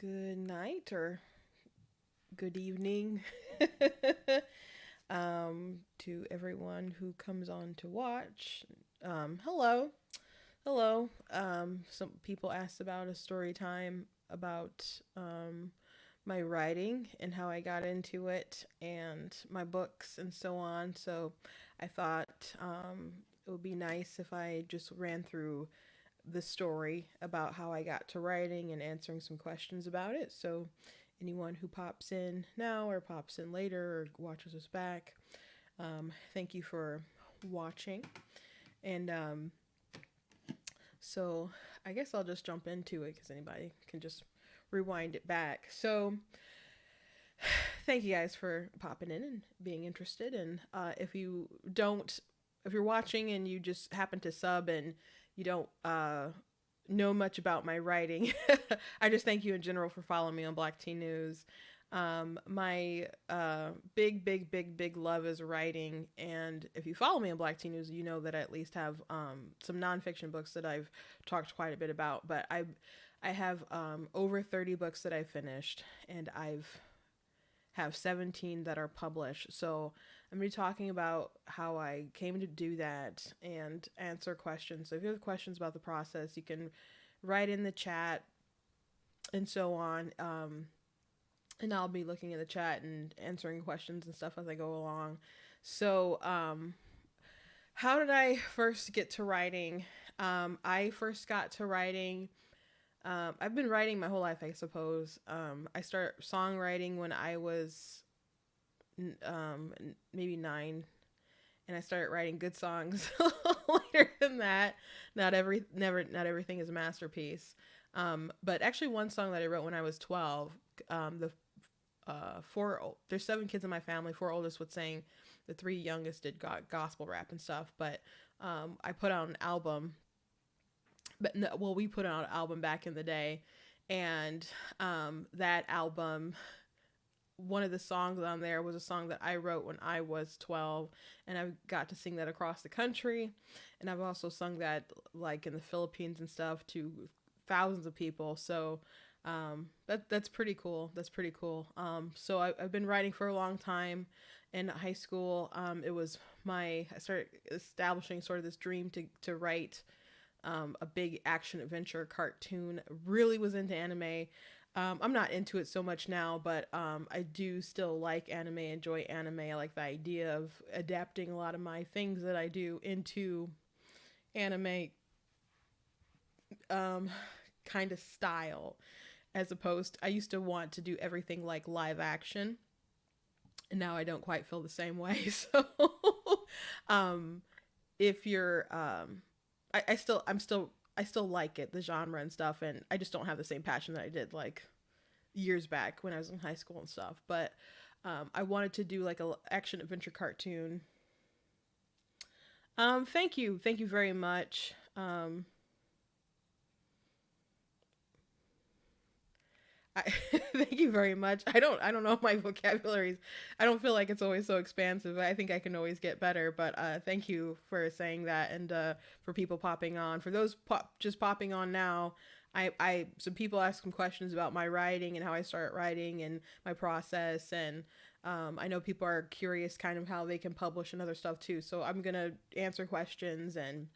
Good night or good evening to everyone who comes on to watch. Hello. Hello. Some people asked about a story time about my writing and how I got into it and my books and so on. So I thought it would be nice if I just ran through the story about how I got to writing and answering some questions about it. So, anyone who pops in now or pops in later or watches us back, thank you for watching. And so, I guess I'll just jump into it because anybody can just rewind it back. So, thank you guys for popping in and being interested. And if you're watching and you just happen to sub and you don't know much about my writing, I just thank you in general for following me on Black Teen News. My big love is writing, and if you follow me on Black Teen News, you know that I at least have some nonfiction books that I've talked quite a bit about. But I have over 30 books that I've finished, and I've have 17 that are published. So I'm going to be talking about how I came to do that and answer questions. So if you have questions about the process, you can write in the chat and so on. And I'll be looking at the chat and answering questions and stuff as I go along. So, how did I first get to writing? I first got to writing. I've been writing my whole life, I suppose. I started songwriting when I was maybe 9, and I started writing good songs later than that. Not everything is a masterpiece. But actually, one song that I wrote when I was 12. There's 7 kids in my family. 4 oldest would sing. The 3 youngest did gospel rap and stuff. But I put out an album. But no, well, we put out an album back in the day, and that album, one of the songs on there was a song that I wrote when I was 12, and I got to sing that across the country. And I've also sung that like in the Philippines and stuff to thousands of people. So that's pretty cool. That's pretty cool. So I've been writing for a long time. In high school, I started establishing sort of this dream to write a big action adventure cartoon. Really was into anime. I'm not into it so much now, but I do still like anime, enjoy anime. I like the idea of adapting a lot of my things that I do into anime kind of style, as opposed I used to want to do everything like live action, and now I don't quite feel the same way. So um if you're I still like it, the genre and stuff, and I just don't have the same passion that I did like years back when I was in high school and stuff. But I wanted to do like a action adventure cartoon. Thank you very much. I, thank you very much. I don't know if my vocabularies. I don't feel like it's always so expansive. I think I can always get better. But thank you for saying that, and for people popping on. For those just popping on now, some people ask some questions about my writing and how I started writing and my process, and I know people are curious kind of how they can publish and other stuff too. So I'm gonna answer questions and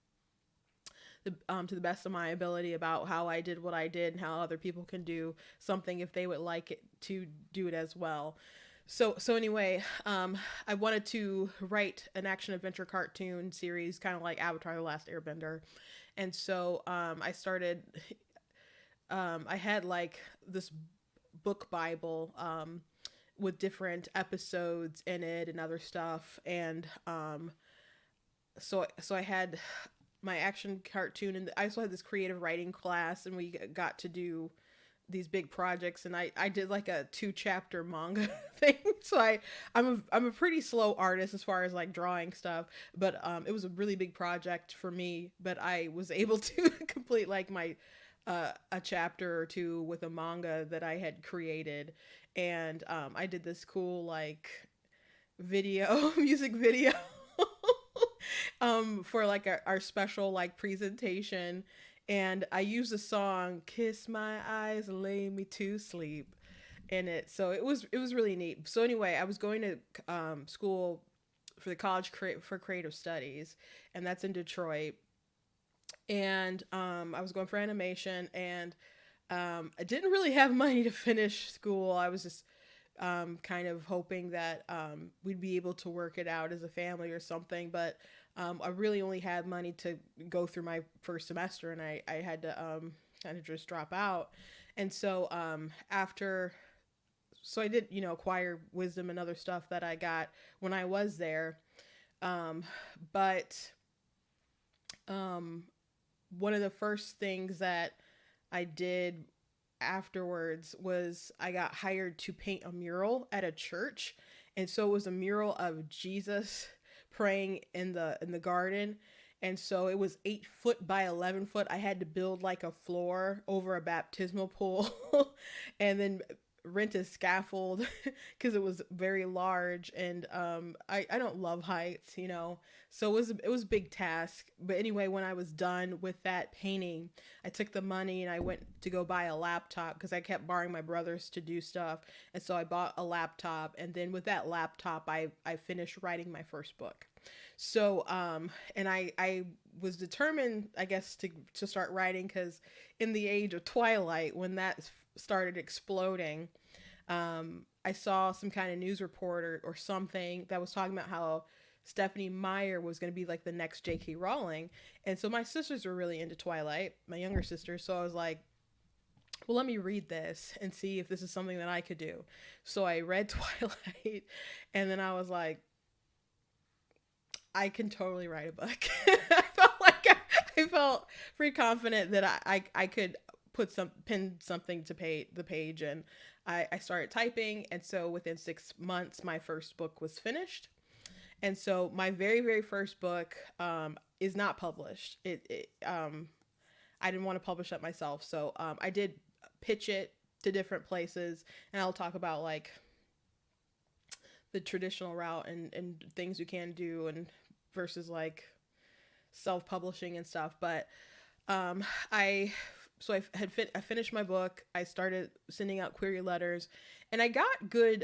to the best of my ability about how I did what I did and how other people can do something if they would like it to do it as well. So anyway, I wanted to write an action adventure cartoon series, kind of like Avatar: The Last Airbender, and so I started. I had like this book Bible with different episodes in it and other stuff, and so I had my action cartoon, and I also had this creative writing class, and we got to do these big projects, and I did like a 2-chapter manga thing. So I'm a pretty slow artist as far as like drawing stuff, but it was a really big project for me, but I was able to complete like my a chapter or two with a manga that I had created, and I did this cool like video music video for like our special like presentation, and I used the song "Kiss My Eyes and Lay Me to Sleep" in it. So it was really neat. So anyway, I was going to school for the for creative studies, and that's in Detroit. And I was going for animation, and I didn't really have money to finish school. I was just kind of hoping that we'd be able to work it out as a family or something. But I really only had money to go through my first semester, and I had to kind of just drop out. And so so I did, acquire wisdom and other stuff that I got when I was there. But um, one of the first things that I did afterwards was I got hired to paint a mural at a church. And so it was a mural of Jesus praying in the garden. And so it was 8 foot by 11 foot. I had to build like a floor over a baptismal pool and then rent a scaffold because it was very large. And I don't love heights, so it was a big task. But anyway, when I was done with that painting, I took the money and I went to go buy a laptop because I kept borrowing my brothers to do stuff. And so I bought a laptop, and then with that laptop I finished writing my first book. So and I was determined, I guess, to start writing, because in the age of Twilight, when that started exploding, I saw some kind of news report or something that was talking about how Stephanie Meyer was going to be like the next J.K. Rowling. And so my sisters were really into Twilight, my younger sisters. So I was like, well, let me read this and see if this is something that I could do. So I read Twilight, and then I was like, I can totally write a book. I felt pretty confident that I could pin something to the page, and I started typing. And so within 6 months, my first book was finished. And so my very, very first book is not published. I didn't want to publish that myself. So I did pitch it to different places, and I'll talk about like the traditional route and things you can do and versus like self-publishing and stuff. But I finished my book. I started sending out query letters, and I got good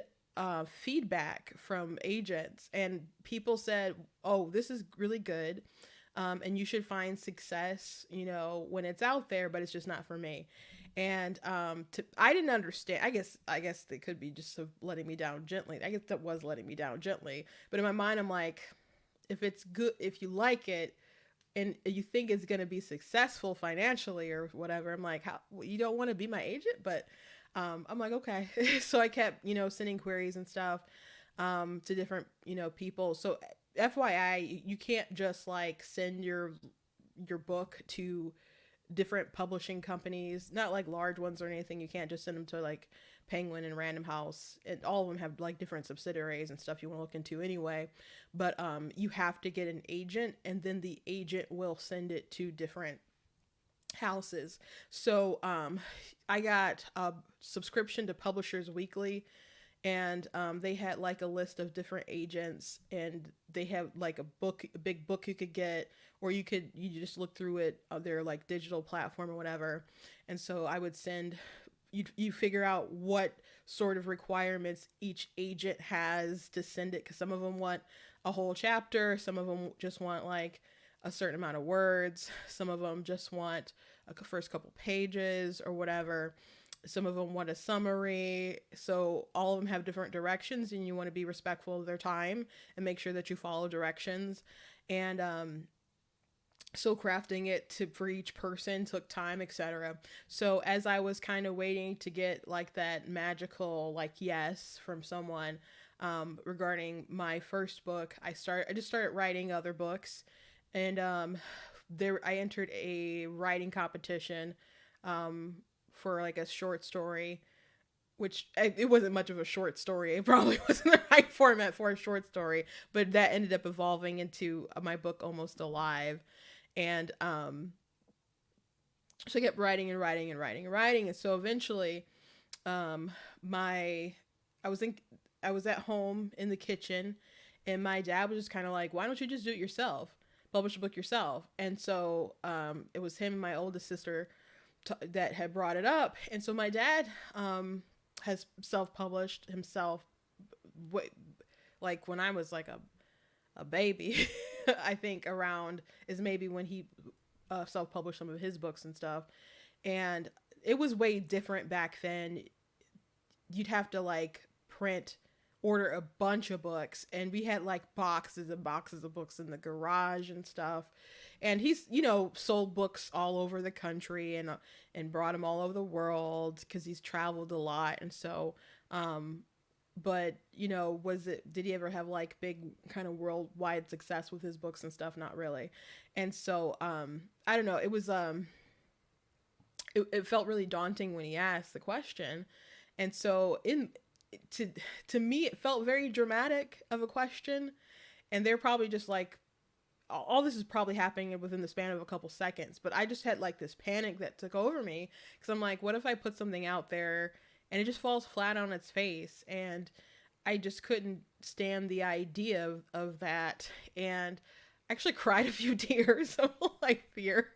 feedback from agents, and people said, "Oh, this is really good, and you should find success, when it's out there, but it's just not for me." And I didn't understand. I guess they could be just letting me down gently. I guess that was letting me down gently. But in my mind, I'm like, if it's good, if you like it, and you think it's going to be successful financially or whatever, I'm like, how, you don't want to be my agent? But I'm like, okay. So I kept, sending queries and stuff to different, people. So FYI, you can't just like send your book to different publishing companies, not like large ones or anything. You can't just send them to like Penguin and Random House, and all of them have like different subsidiaries and stuff you want to look into anyway. But you have to get an agent, and then the agent will send it to different houses. So I got a subscription to Publishers Weekly, and they had like a list of different agents, and they have like a big book you could get, or you just look through it on their like digital platform or whatever. And so I would send, you figure out what sort of requirements each agent has to send it, because some of them want a whole chapter, some of them just want like a certain amount of words, some of them just want a first couple pages or whatever. Some of them want a summary. So all of them have different directions, and you want to be respectful of their time and make sure that you follow directions. And so crafting it for each person took time, etc. So as I was kind of waiting to get like that magical like yes from someone regarding my first book, I just started writing other books. And I entered a writing competition for like a short story, which it wasn't much of a short story. It probably wasn't the right format for a short story, but that ended up evolving into my book Almost Alive. And so I kept writing and writing and writing and writing. And so eventually I was at home in the kitchen, and my dad was just kind of like, why don't you just do it yourself? publish a book yourself. And so it was him and my oldest sister that had brought it up. And so my dad has self-published himself, like when I was like a baby. I think around is maybe when he self-published some of his books and stuff. And it was way different back then. You'd have to like order a bunch of books, and we had like boxes and boxes of books in the garage and stuff. And he's, sold books all over the country and brought them all over the world because he's traveled a lot. And so, but did he ever have like big kind of worldwide success with his books and stuff? Not really. And so, I don't know. It was, it felt really daunting when he asked the question. And so to me, it felt very dramatic of a question. And they're probably just like, all this is probably happening within the span of a couple seconds. But I just had like this panic that took over me. Because I'm like, what if I put something out there and it just falls flat on its face? And I just couldn't stand the idea of that. And I actually cried a few tears of like fear.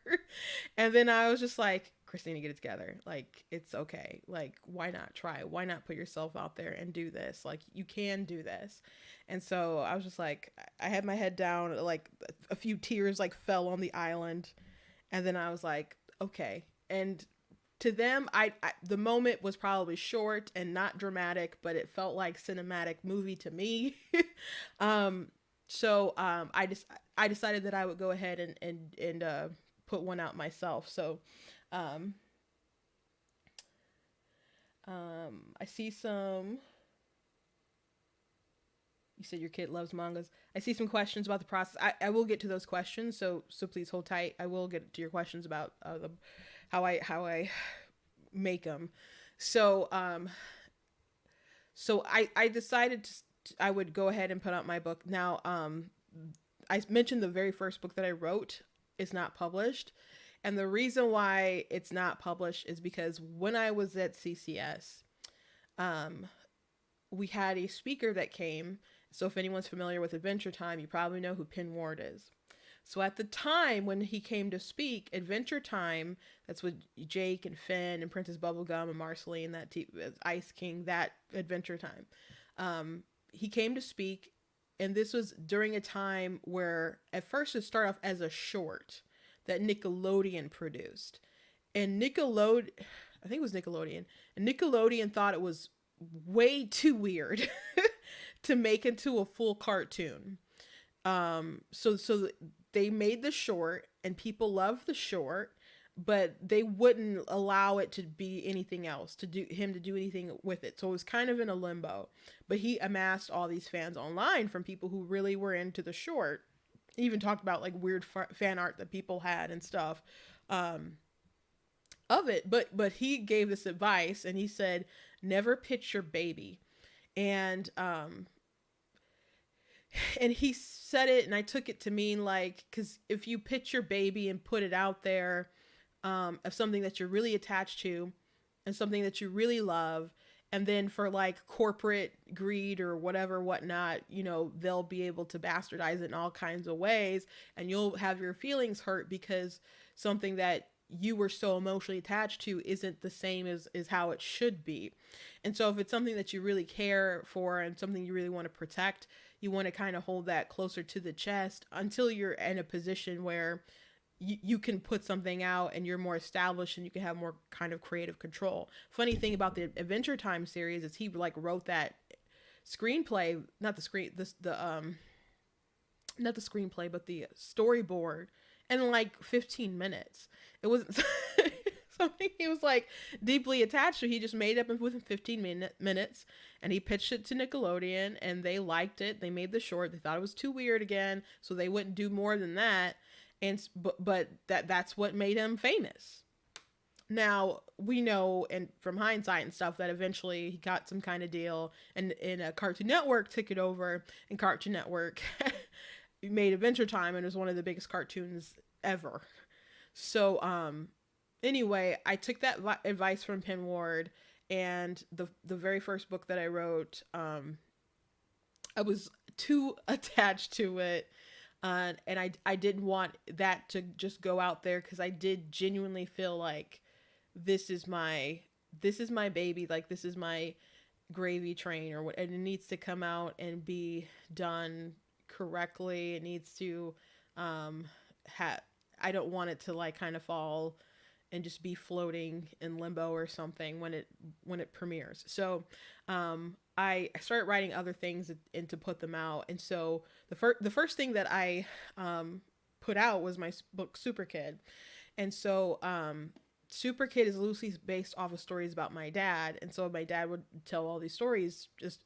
And then I was just like, Christina, get it together. Like, it's okay. Like, why not try? Why not put yourself out there and do this? Like, you can do this. And so I was just like, I had my head down, like a few tears like fell on the island. And then I was like, okay. And to them, the moment was probably short and not dramatic, but it felt like cinematic movie to me. So I decided that I would go ahead and put one out myself. So I see some. You said your kid loves mangas. I see some questions about the process. I will get to those questions, so please hold tight. I will get to your questions about how I make them. So I decided I would go ahead and put out my book. Now I mentioned the very first book that I wrote is not published. And the reason why it's not published is because when I was at CCS, we had a speaker that came. So if anyone's familiar with Adventure Time, you probably know who Penn Ward is. So at the time when he came to speak, Adventure Time, that's with Jake and Finn and Princess Bubblegum and Marceline, that Ice King, that Adventure Time. He came to speak, and this was during a time where at first it started off as a short that Nickelodeon produced. And I think it was Nickelodeon. And Nickelodeon thought it was way too weird to make into a full cartoon. So they made the short, and people loved the short, but they wouldn't allow it to be anything else, to do anything with it. So it was kind of in a limbo. But he amassed all these fans online from people who really were into the short. He even talked about like weird fan art that people had and stuff of it. But he gave this advice, and he said, never pitch your baby. And he said it, and I took it to mean like, because if you pitch your baby and put it out there of something that you're really attached to and something that you really love, and then for like corporate greed or whatnot, they'll be able to bastardize it in all kinds of ways, and you'll have your feelings hurt because something that you were so emotionally attached to isn't the same as how it should be. And so if it's something that you really care for and something you really want to protect, you want to kind of hold that closer to the chest until you're in a position where you can put something out and you're more established and you can have more kind of creative control. Funny thing about the Adventure Time series is he like wrote that screenplay, not the screenplay, but the storyboard in like 15 minutes. It wasn't something he was like deeply attached to. He just made it up within 15 minutes, and he pitched it to Nickelodeon, and they liked it. They made the short. They thought it was too weird again, so they wouldn't do more than that. And but that's what made him famous. Now we know, and from hindsight and stuff, that eventually he got some kind of deal, and Cartoon Network took it over, and Cartoon Network made Adventure Time, and it was one of the biggest cartoons ever. So anyway, I took that advice from Penn Ward, and the very first book that I wrote, I was too attached to it. And I didn't want that to just go out there, because I did genuinely feel like this is my this is my baby, like this is my gravy train or what, and it needs to come out and be done correctly. It needs to um have I don't want it to like kind of fall and just be floating in limbo or something when it premieres. So I started writing other things and to put them out. And so the first thing that I put out was my book Super Kid. And so Super Kid is loosely based off of stories about my dad. And so my dad would tell all these stories, just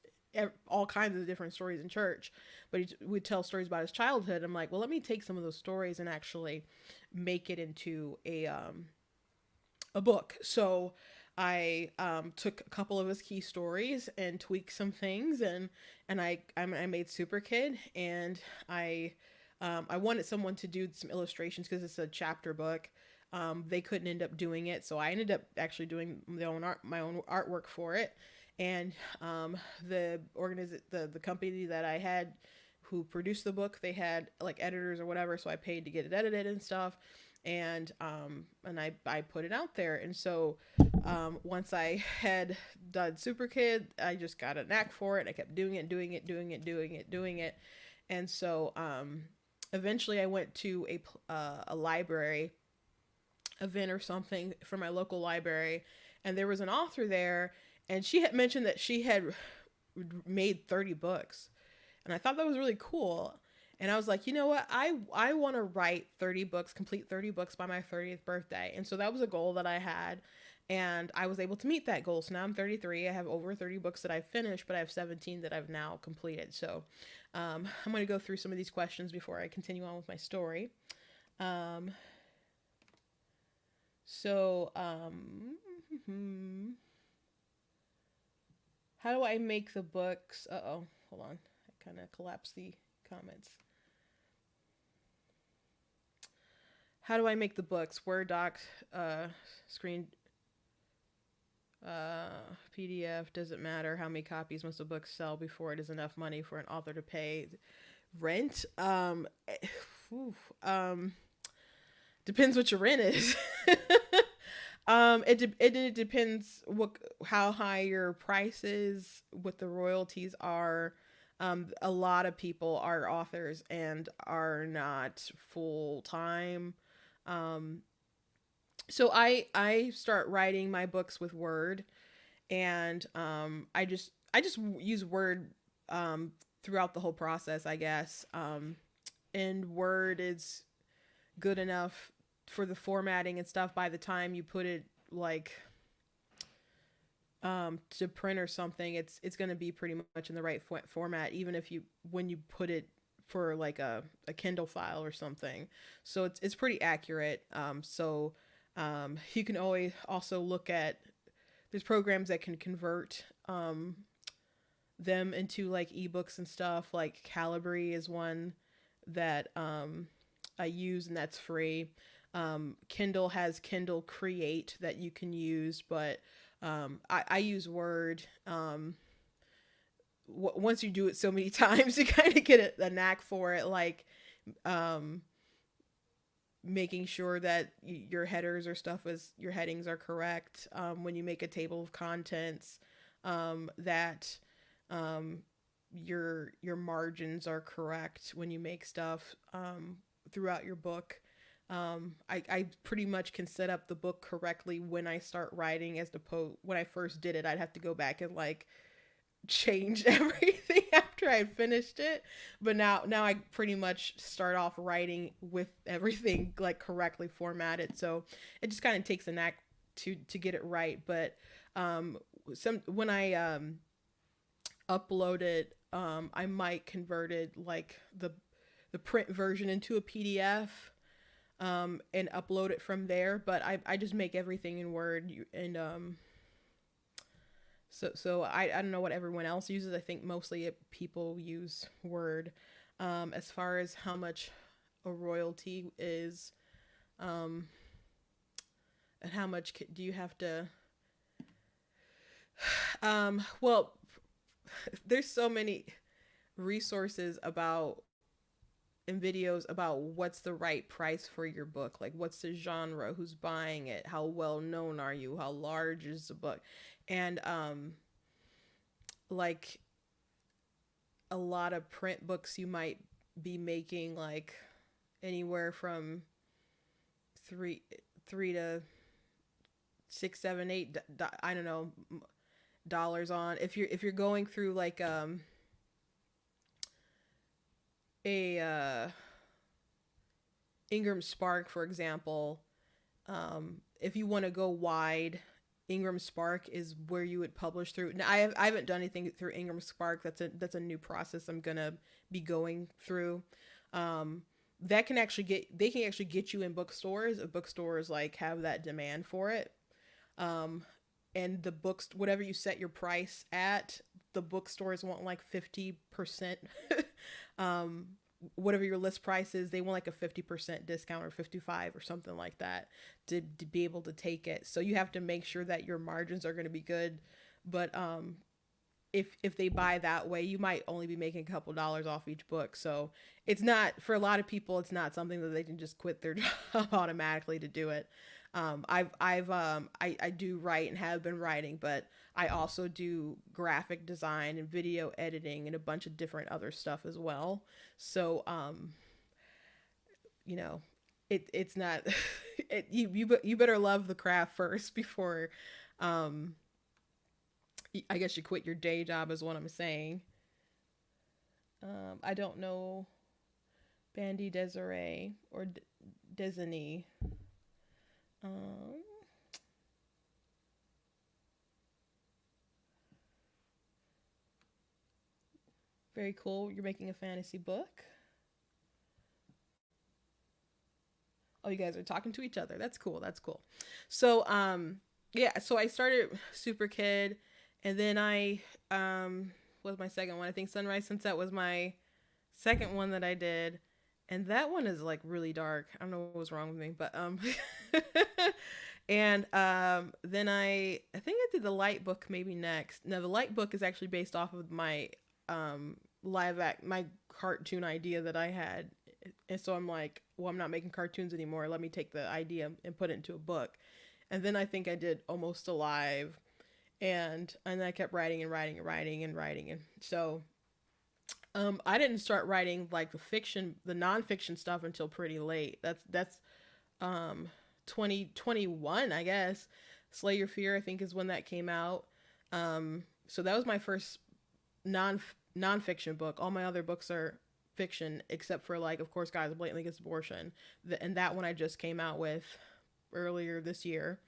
all kinds of different stories in church, but he would tell stories about his childhood. I'm like, well, let me take some of those stories and actually make it into a book. So I took a couple of his key stories and tweaked some things, and I made Super Kid, and I wanted someone to do some illustrations because it's a chapter book. They couldn't end up doing it, so I ended up actually doing my own artwork for it. And the company that I had who produced the book, they had like editors or whatever, so I paid to get it edited and stuff. And I put it out there. And so once I had done Super Kid, I just got a knack for it. I kept doing it, doing it, doing it, doing it, doing it. And so eventually I went to a library event or something for my local library, and there was an author there, and she had mentioned that she had made 30 books. And I thought that was really cool. And I was like, you know what? I want to write 30 books, complete 30 books by my 30th birthday. And so that was a goal that I had. And I was able to meet that goal. So now I'm 33. I have over 30 books that I've finished, but I have 17 that I've now completed. So I'm going to go through some of these questions before I continue on with my story. Um, so, how do I make the books? Uh-oh, hold on. I kind of collapsed the comments. How do I make the books? Word doc, screen, uh, PDF. Doesn't matter how many copies must a book sell before it is enough money for an author to pay rent. Oof, depends what your rent is. It depends how high your price is, what the royalties are. A lot of people are authors and are not full time. Um, so I start writing my books with Word, and I just use Word throughout the whole process, I guess. And Word is good enough for the formatting and stuff. By the time you put it like to print or something, it's going to be pretty much in the right format, even if you when you put it for like a Kindle file or something. So it's pretty accurate. You can always also look at, there's programs that can convert them into like ebooks and stuff. Like Calibri is one that I use, and that's free. Kindle has Kindle Create that you can use, but I use Word. Once you do it so many times, you kind of get a knack for it. Like um, making sure that your headers or stuff is your headings are correct. When you make a table of contents, that um, your margins are correct when you make stuff throughout your book. I pretty much can set up the book correctly when I start writing, as opposed when I first did it, I'd have to go back and like change everything after I finished it. But now I pretty much start off writing with everything like correctly formatted. So it just kind of takes a knack to get it right. But some when I upload it, I might convert it like the print version into a PDF, and upload it from there. But I just make everything in Word, and so I don't know what everyone else uses. I think mostly people use Word. As far as how much a royalty is, um, and how much do you have to? Well, there's so many resources about and videos about what's the right price for your book. Like, what's the genre? Who's buying it? How well known are you? How large is the book? And like a lot of print books, you might be making like anywhere from three three to six, seven, eight. I don't know, dollars on. If you're going through like a Ingram Spark, for example, if you want to go wide, Ingram Spark is where you would publish through. Now, I haven't done anything through Ingram Spark. That's a new process I'm gonna be going through. That can actually get you in bookstores if bookstores like have that demand for it. Um, and the books, whatever you set your price at, the bookstores want like 50%. um, Whatever your list price is, they want like a 50% discount or 55 or something like that to be able to take it. So you have to make sure that your margins are going to be good. But if they buy that way, you might only be making a couple dollars off each book. So it's not, for a lot of people, it's not something that they can just quit their job automatically to do it. I do write and have been writing, but I also do graphic design and video editing and a bunch of different other stuff as well. So, you know, it's not, you better love the craft first before, um, I guess you quit your day job is what I'm saying. I don't know Bandy Desiree or Desini. Um, Very cool. You're making a fantasy book. Oh, you guys are talking to each other. That's cool. That's cool. So, yeah. So I started Super Kid, and then I was my second one. I think Sunrise Sunset was my second one that I did, and that one is like really dark. I don't know what was wrong with me, but and then I think I did the Light Book maybe next. Now the Light Book is actually based off of my my cartoon idea that I had. And so I'm like, well, I'm not making cartoons anymore. Let me take the idea and put it into a book. And then I think I did Almost Alive, and I kept writing and writing and writing and writing. And so I didn't start writing like the nonfiction stuff until pretty late. That's um 2021, I guess. Slay Your Fear, I think, is when that came out. So that was my first non nonfiction book. All my other books are fiction, except for like, of course, Guys Blatantly Against Abortion, and that one I just came out with earlier this year.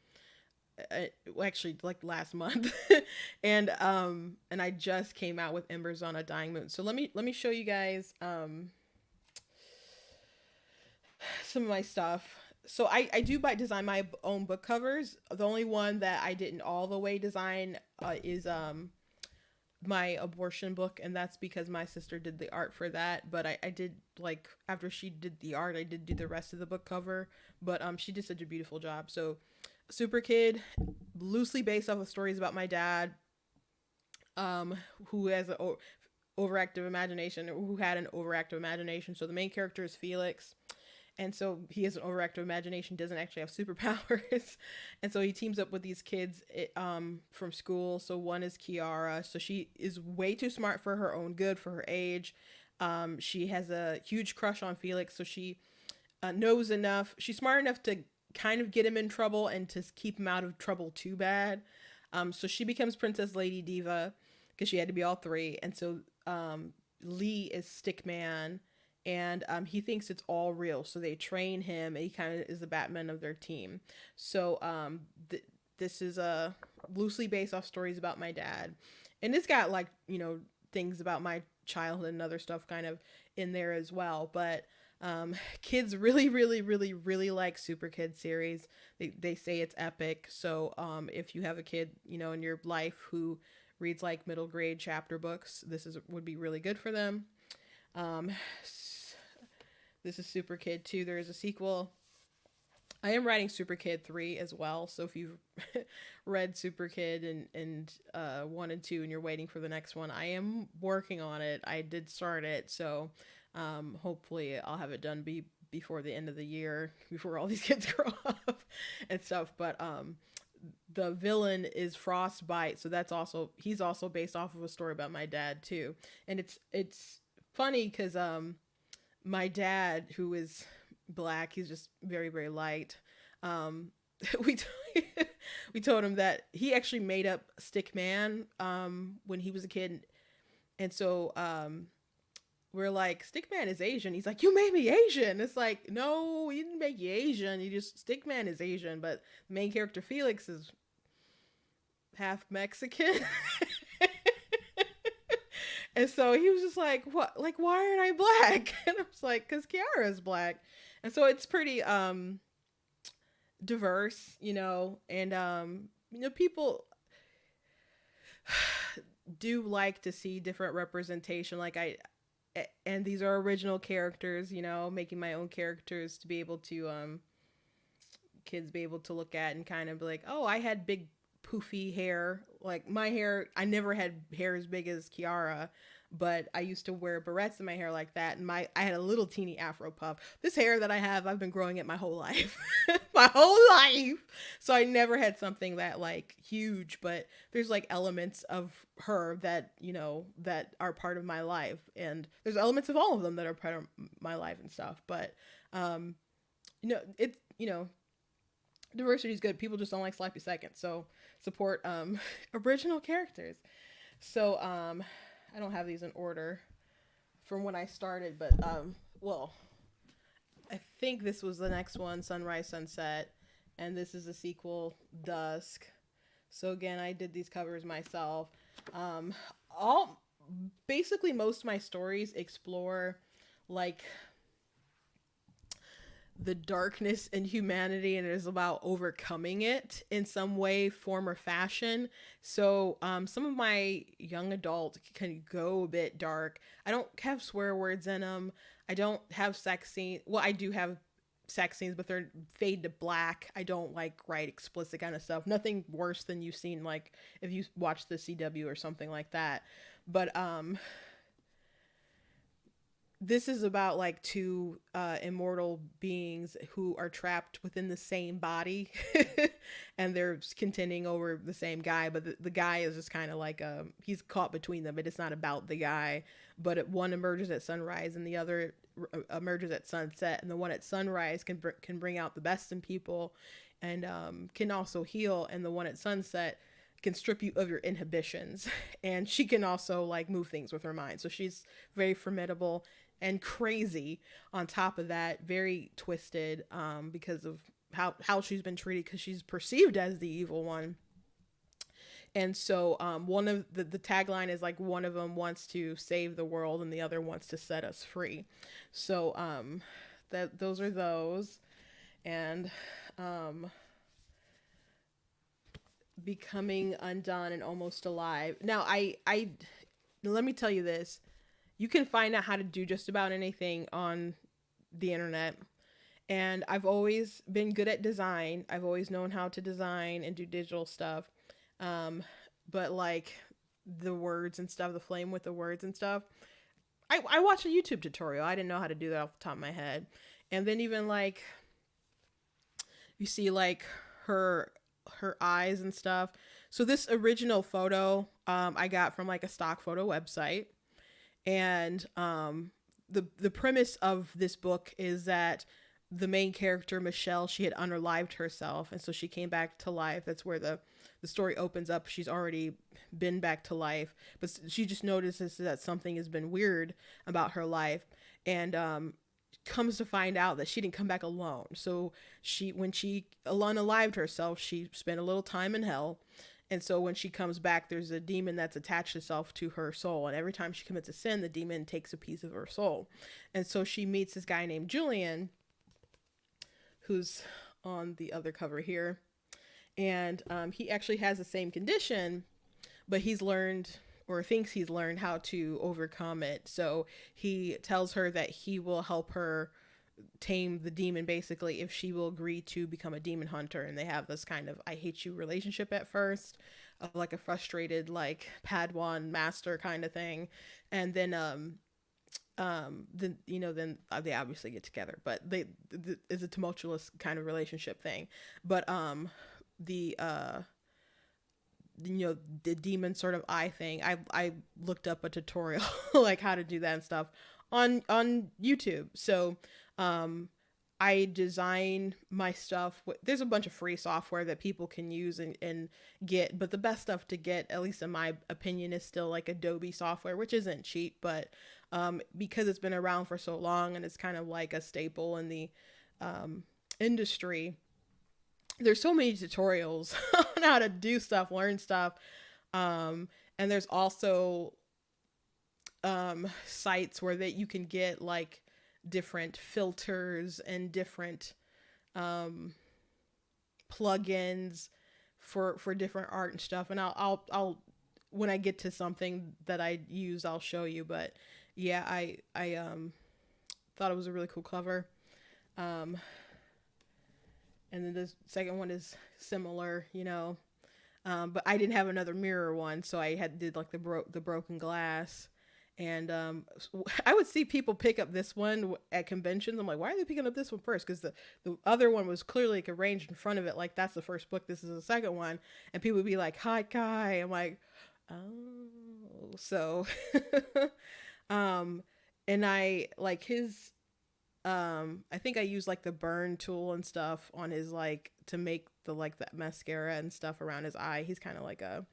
Actually, like last month, and I just came out with Embers on a Dying Moon. So let me show you guys some of my stuff. So I do design my own book covers. The only one that I didn't all the way design is my abortion book, and that's because my sister did the art for that. But I did, like, after she did the art, I did do the rest of the book cover. But she did such a beautiful job. So Super Kid, loosely based off of stories about my dad, who has an overactive imagination, or who had an overactive imagination. So the main character is Felix, and so he has an overactive imagination, doesn't actually have superpowers. And so he teams up with these kids from school. So one is Kiara. So she is way too smart for her own good, for her age. She has a huge crush on Felix. So she knows enough. She's smart enough to kind of get him in trouble and to keep him out of trouble too bad. So she becomes Princess Lady Diva because she had to be all three. And so Lee is Stickman, and he thinks it's all real. So they train him, and he kind of is the Batman of their team. So this is loosely based off stories about my dad, and it's got, like, things about my childhood and other stuff kind of in there as well. But kids really, really, really, really like Super Kid series. They say it's epic. So if you have a kid in your life who reads like middle grade chapter books, would be really good for them. This is Super Kid 2. There is a sequel. I am writing Super Kid 3 as well. So if you've read Super Kid and 1 and 2 and you're waiting for the next one, I am working on it. I did start it. So Hopefully I'll have it done before the end of the year, before all these kids grow up and stuff. But the villain is Frostbite, so he's also based off of a story about my dad too. And it's funny because my dad, who is black, he's just very very light. Um, we we told him that he actually made up Stickman when he was a kid, and so we're like, Stickman is Asian. He's like, you made me Asian. It's like, no, he didn't make you Asian. You just Stickman is Asian, but the main character Felix is half Mexican. And so he was just like, what? Like, why aren't I black? And I was like, because Kiara is black. And so it's pretty diverse, and people do like to see different representation. And these are original characters, making my own characters to be able to kids be able to look at and kind of be like, oh, I had big poofy hair. Like my hair, I never had hair as big as Kiara, but I used to wear barrettes in my hair like that, and I had a little teeny afro puff. This hair that I have, I've been growing it my whole life. My whole life. So I never had something that like huge, but there's like elements of her that, that are part of my life, and there's elements of all of them that are part of my life and stuff. But it's diversity is good. People just don't like sloppy seconds, so support original characters. So I don't have these in order from when I started, but well, I think this was the next one, Sunrise Sunset, and this is the sequel, Dusk. So again, I did these covers myself. Basically most of my stories explore like the darkness in humanity, and it is about overcoming it in some way, form, or fashion. So some of my young adult can go a bit dark. I don't have swear words in them. I don't have sex scenes. Well, I do have sex scenes, but they're fade to black. I don't like write explicit kind of stuff. Nothing worse than you've seen, like if you watch the CW or something like that. But this is about like two immortal beings who are trapped within the same body and they're contending over the same guy, but the guy is just kind of like he's caught between them, but it's not about the guy. But one emerges at sunrise and the other emerges at sunset, and the one at sunrise can bring out the best in people and can also heal, and the one at sunset can strip you of your inhibitions. And she can also like move things with her mind, so she's very formidable and crazy. On top of that, very twisted because of how she's been treated, because she's perceived as the evil one. And so one of the tagline is like, one of them wants to save the world and the other wants to set us free. So those are those. And Becoming Undone and Almost Alive. Now I let me tell you this. You can find out how to do just about anything on the internet. And I've always been good at design. I've always known how to design and do digital stuff. But like the words and stuff, the flame with the words and stuff, I watched a YouTube tutorial. I didn't know how to do that off the top of my head. And then even like, you see like her eyes and stuff. So this original photo, I got from like a stock photo website. And the premise of this book is that the main character, Michelle, she had unalived herself, and so she came back to life. That's where the story opens up. She's already been back to life, but she just notices that something has been weird about her life, and comes to find out that she didn't come back alone. So when she unalived herself, she spent a little time in hell. And so when she comes back, there's a demon that's attached itself to her soul. And every time she commits a sin, the demon takes a piece of her soul. And so she meets this guy named Julian, who's on the other cover here. And he actually has the same condition, but he's learned, or thinks he's learned, how to overcome it. So he tells her that he will help her tame the demon, basically, if she will agree to become a demon hunter. And they have this kind of I hate you relationship at first, of like a frustrated like Padawan master kind of thing. And then then they obviously get together, but it's a tumultuous kind of relationship thing. But the the demon sort of eye thing, I looked up a tutorial like how to do that and stuff on YouTube. So um I design my stuff there's a bunch of free software that people can use and get, but the best stuff to get, at least in my opinion, is still like Adobe software, which isn't cheap, but because it's been around for so long and it's kind of like a staple in the industry, there's so many tutorials on how to do stuff, learn stuff. And there's also sites where that you can get like different filters and different um, plugins for different art and stuff. And I'll when I get to something that I use, I'll show you. But yeah, I thought it was a really cool cover. Um, and then the second one is similar, but I didn't have another mirror one, so I had did like the broken glass. And I would see people pick up this one at conventions. I'm like, why are they picking up this one first? Because the other one was clearly like arranged in front of it, like that's the first book, this is the second one. And people would be like, hi Kai. I'm like, oh. So um and I like his I think I used like the burn tool and stuff on his, like, to make the like that mascara and stuff around his eye. He's kind of like a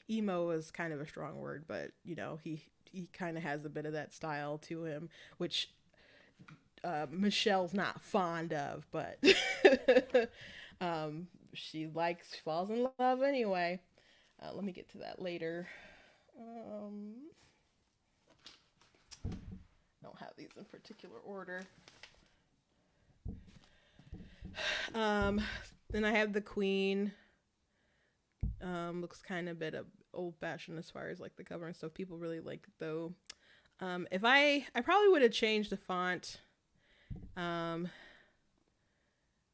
emo is kind of a strong word, but he kind of has a bit of that style to him, which Michelle's not fond of, but she falls in love anyway. Let me get to that later. Don't have these in particular order. Then I have the queen. Looks kind of a bit of old fashioned as far as like the cover and stuff. People really like it though. If I probably would have changed the font.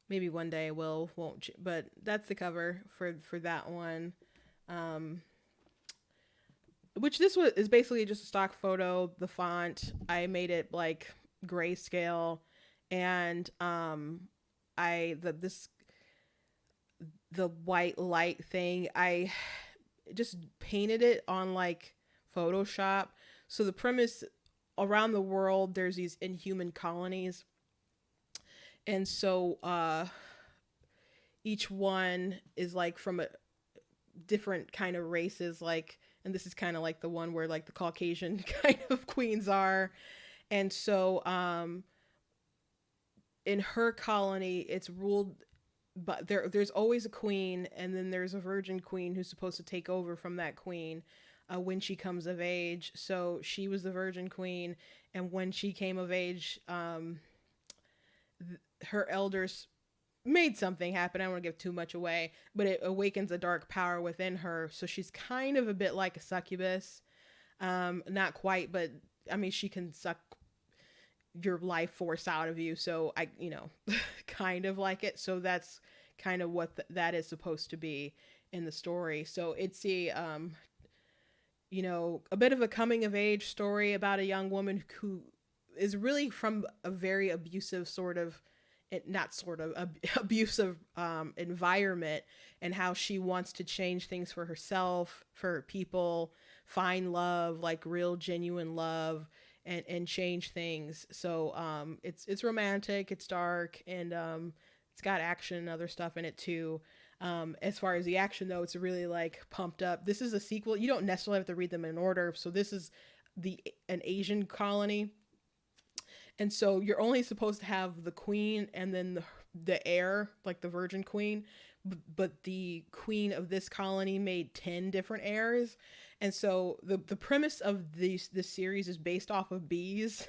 Maybe one day I won't, but that's the cover for that one. Which this is basically just a stock photo. The font, I made it like grayscale, and the white light thing, I just painted it on like Photoshop. So the premise, around the world there's these inhuman colonies, and so each one is like from a different kind of races, like, and this is kind of like the one where like the Caucasian kind of queens are. And so in her colony it's ruled, but there's always a queen, and then there's a virgin queen who's supposed to take over from that queen when she comes of age. So she was the virgin queen, and when she came of age, her elders made something happen. I don't want to give too much away, but it awakens a dark power within her. So she's kind of a bit like a succubus. Not quite, but I mean, she can suck your life force out of you. So I, kind of like it. So that's kind of what that is supposed to be in the story. So it's a bit of a coming of age story about a young woman who is really from a very abusive abusive environment, and how she wants to change things for herself, for her people, find love, like real genuine love, and change things. So it's romantic, it's dark, and it's got action and other stuff in it too. As far as the action though, it's really like pumped up. This is a sequel. You don't necessarily have to read them in order. So this is an Asian colony. And so you're only supposed to have the queen and then the heir, like the virgin queen. But the queen of this colony made 10 different heirs. And so the premise of this series is based off of bees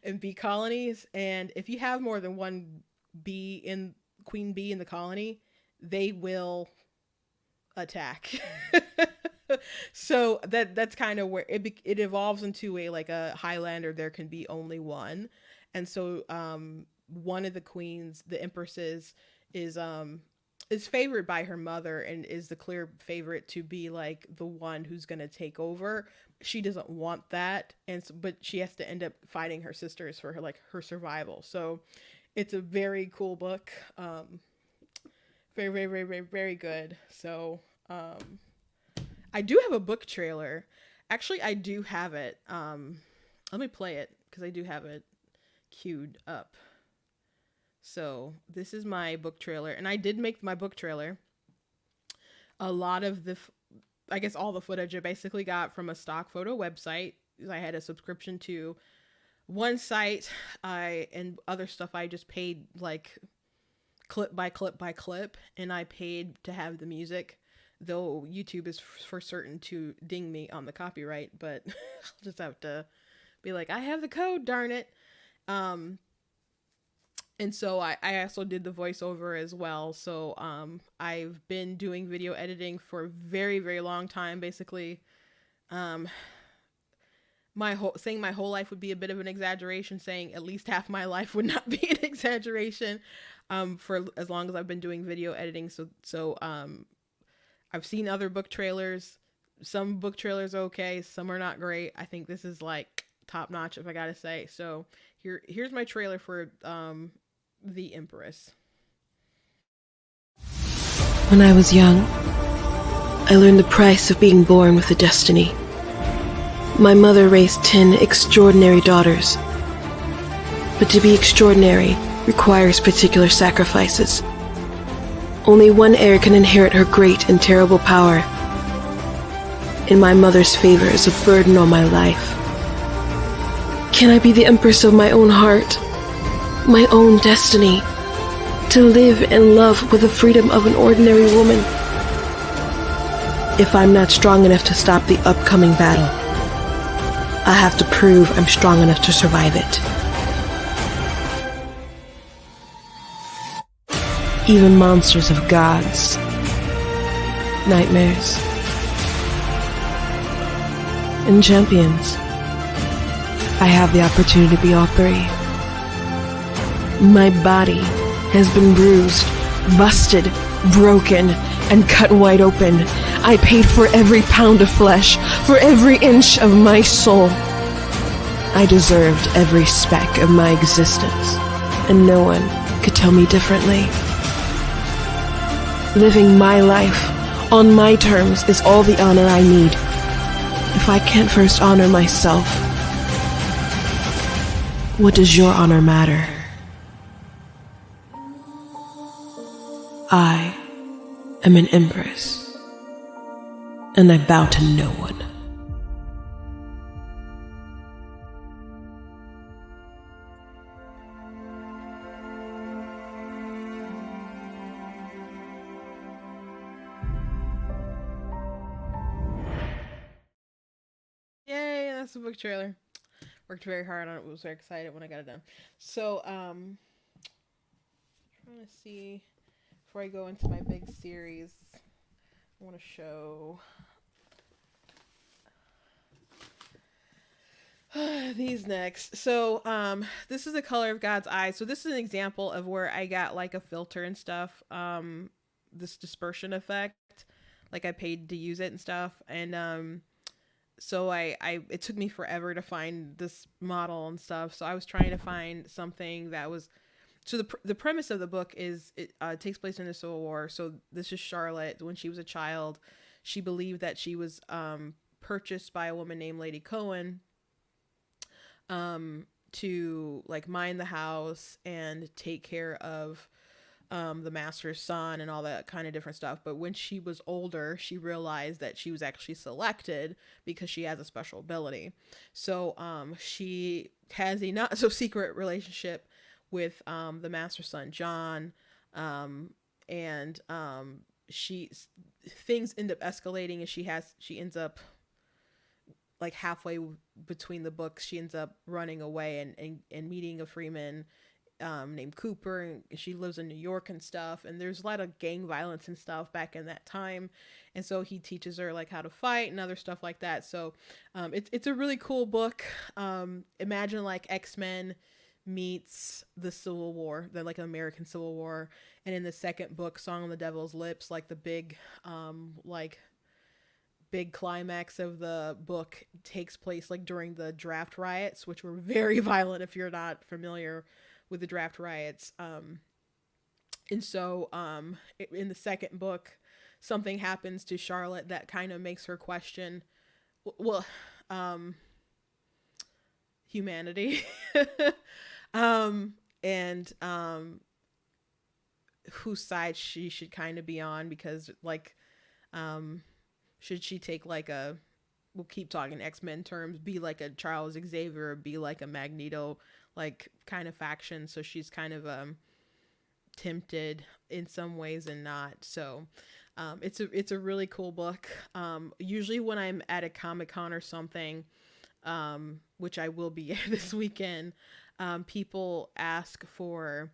and bee colonies. And if you have more than one queen bee in the colony, they will attack. So that's kind of where it evolves into a Highlander. There can be only one. And so one of the queens, the empresses, is is favored by her mother and is the clear favorite to be like the one who's going to take over. She doesn't want that, and so, but she has to end up fighting her sisters for her, like, her survival. So it's a very cool book. Very, very, very, very, very good. So I do have a book trailer. Actually, I do have it. Let me play it because I do have it queued up. So this is my book trailer, and I did make my book trailer. A lot of I guess all the footage I basically got from a stock photo website. I had a subscription to one site, and other stuff I just paid like clip by clip by clip, and I paid to have the music. Though YouTube is for certain to ding me on the copyright, but I'll just have to be like, I have the code, darn it. And so I also did the voiceover as well. So I've been doing video editing for a very, very long time. Basically, saying my whole life would be a bit of an exaggeration. Saying at least half my life would not be an exaggeration. For as long as I've been doing video editing. So I've seen other book trailers. Some book trailers are okay, some are not great. I think this is like top notch, if I gotta say. So here's my trailer for The Empress. When I was young, I learned the price of being born with a destiny. My mother raised 10 extraordinary daughters. But to be extraordinary requires particular sacrifices. Only one heir can inherit her great and terrible power. And my mother's favor is a burden on my life. Can I be the empress of my own heart? My own destiny, to live and love with the freedom of an ordinary woman? If I'm not strong enough to stop the upcoming battle, I have to prove I'm strong enough to survive it. Even monsters have gods, nightmares, and champions. I have the opportunity to be all three. My body has been bruised, busted, broken, and cut wide open. I paid for every pound of flesh, for every inch of my soul. I deserved every speck of my existence, and no one could tell me differently. Living my life on my terms is all the honor I need. If I can't first honor myself, what does your honor matter? I am an empress, and I bow to no one. Yay, that's the book trailer. Worked very hard on it. Was very excited when I got it done. So, trying to see, before I go into my big series, I want to show these next. So, this is the color of God's eyes. So this is an example of where I got like a filter and stuff. This dispersion effect, like I paid to use it and stuff. And, so it took me forever to find this model and stuff. So I was trying to find something that was, so the premise of the book is it takes place in the Civil War. So this is Charlotte. When she was a child, she believed that she was purchased by a woman named Lady Cohen to like mind the house and take care of the master's son and all that kind of different stuff. But when she was older, she realized that she was actually selected because she has a special ability. So she has a not so secret relationship with the master's son John, and things end up escalating, and she ends up like halfway between the books, she ends up running away and meeting a freeman named Cooper, and she lives in New York and stuff, and there's a lot of gang violence and stuff back in that time, and so he teaches her like how to fight and other stuff like that. So it's a really cool book. Imagine like X-Men meets the Civil War, the like American Civil War. And in the second book, Song on the Devil's Lips, like the like big climax of the book takes place like during the draft riots, which were very violent if you're not familiar with the draft riots. And so in the second book, something happens to Charlotte that kind of makes her question, well, humanity. And whose side she should kind of be on, because like should she take like a, we'll keep talking X-Men terms, be like a Charles Xavier or be like a Magneto like kind of faction. So she's kind of tempted in some ways and not. So it's a really cool book. Usually when I'm at a Comic-Con or something, which I will be this weekend, people ask for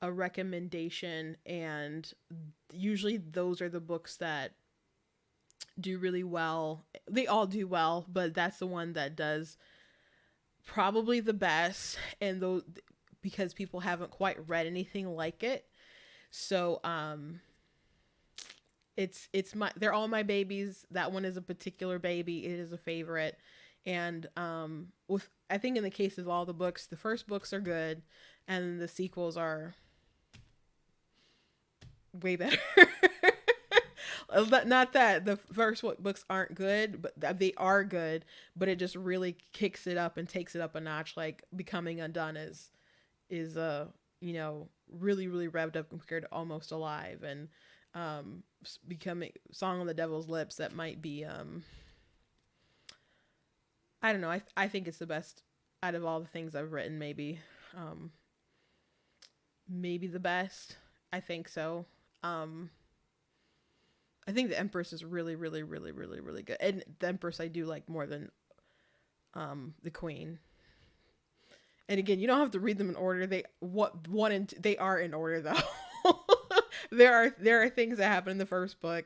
a recommendation, and usually those are the books that do really well. They all do well, but that's the one that does probably the best, and those because people haven't quite read anything like it. So it's my, they're all my babies. That one is a particular baby. It is a favorite. And with, I think in the case of all the books, the first books are good and the sequels are way better. Not that the first books aren't good, but they are good, but it just really kicks it up and takes it up a notch. Like Becoming Undone is you know, really revved up compared to Almost Alive, and Becoming Song on the Devil's Lips, that might be I don't know, I think it's the best out of all the things I've written. Maybe maybe the best. I think so. I think the Empress is really good, and the Empress I do like more than the Queen. And again, you don't have to read them in order. They are in order though. there are things that happen in the first book,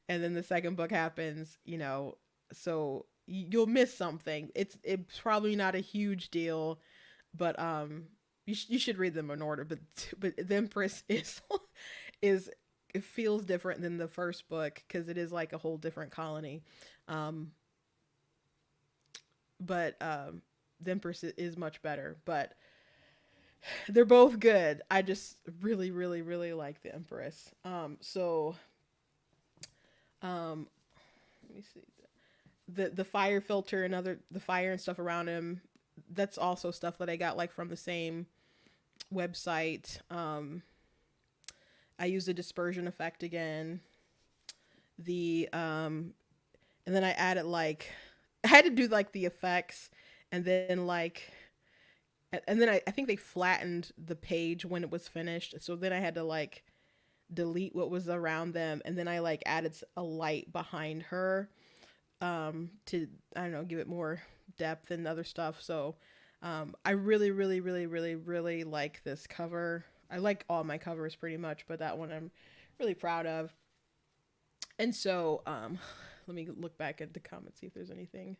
and then the second book happens. You know, so you'll miss something. It's probably not a huge deal, but you should read them in order. But the Empress is it feels different than the first book because it is like a whole different colony. But the Empress is much better, but they're both good. I just really like the Empress. So let me see. The fire filter and the fire and stuff around him, that's also stuff that I got like from the same website. I use the dispersion effect again. And then I added like, I had to do like the effects, and then I think they flattened the page when it was finished. So then I had to like delete what was around them, and then I like added a light behind her to, I don't know, give it more depth and other stuff. So I really like this cover. I like all my covers pretty much, but that one I'm really proud of. And so let me look back at the comments, see if there's anything.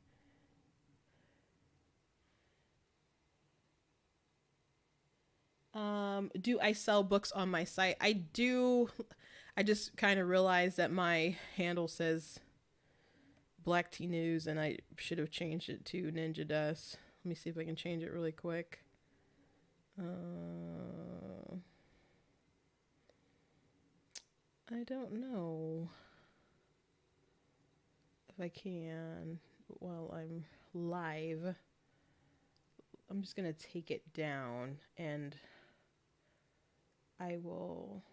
Do I sell books on my site? I do. I just kind of realized that my handle says Black Tea News, and I should have changed it to Ninja Dust. Let me see if I can change it really quick. I don't know if I can while I'm live. I'm just going to take it down, and I will...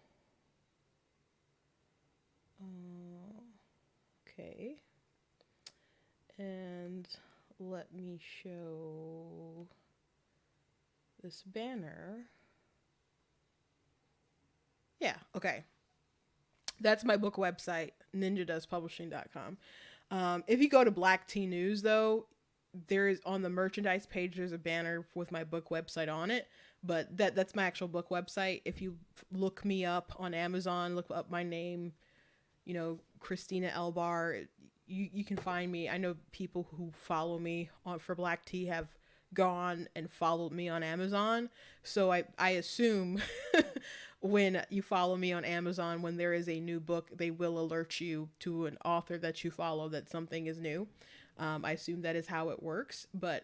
okay. And let me show this banner. Yeah, okay. That's my book website, ninjadustpublishing.com. If you go to Black Tea News, though, there is on the merchandise page, there's a banner with my book website on it, but that's my actual book website. If you look me up on Amazon, look up my name, you know, Christina Elbar, you can find me. I know people who follow me for Black Tea have gone and followed me on Amazon. So I assume when you follow me on Amazon, when there is a new book, they will alert you to an author that you follow that something is new. I assume that is how it works, but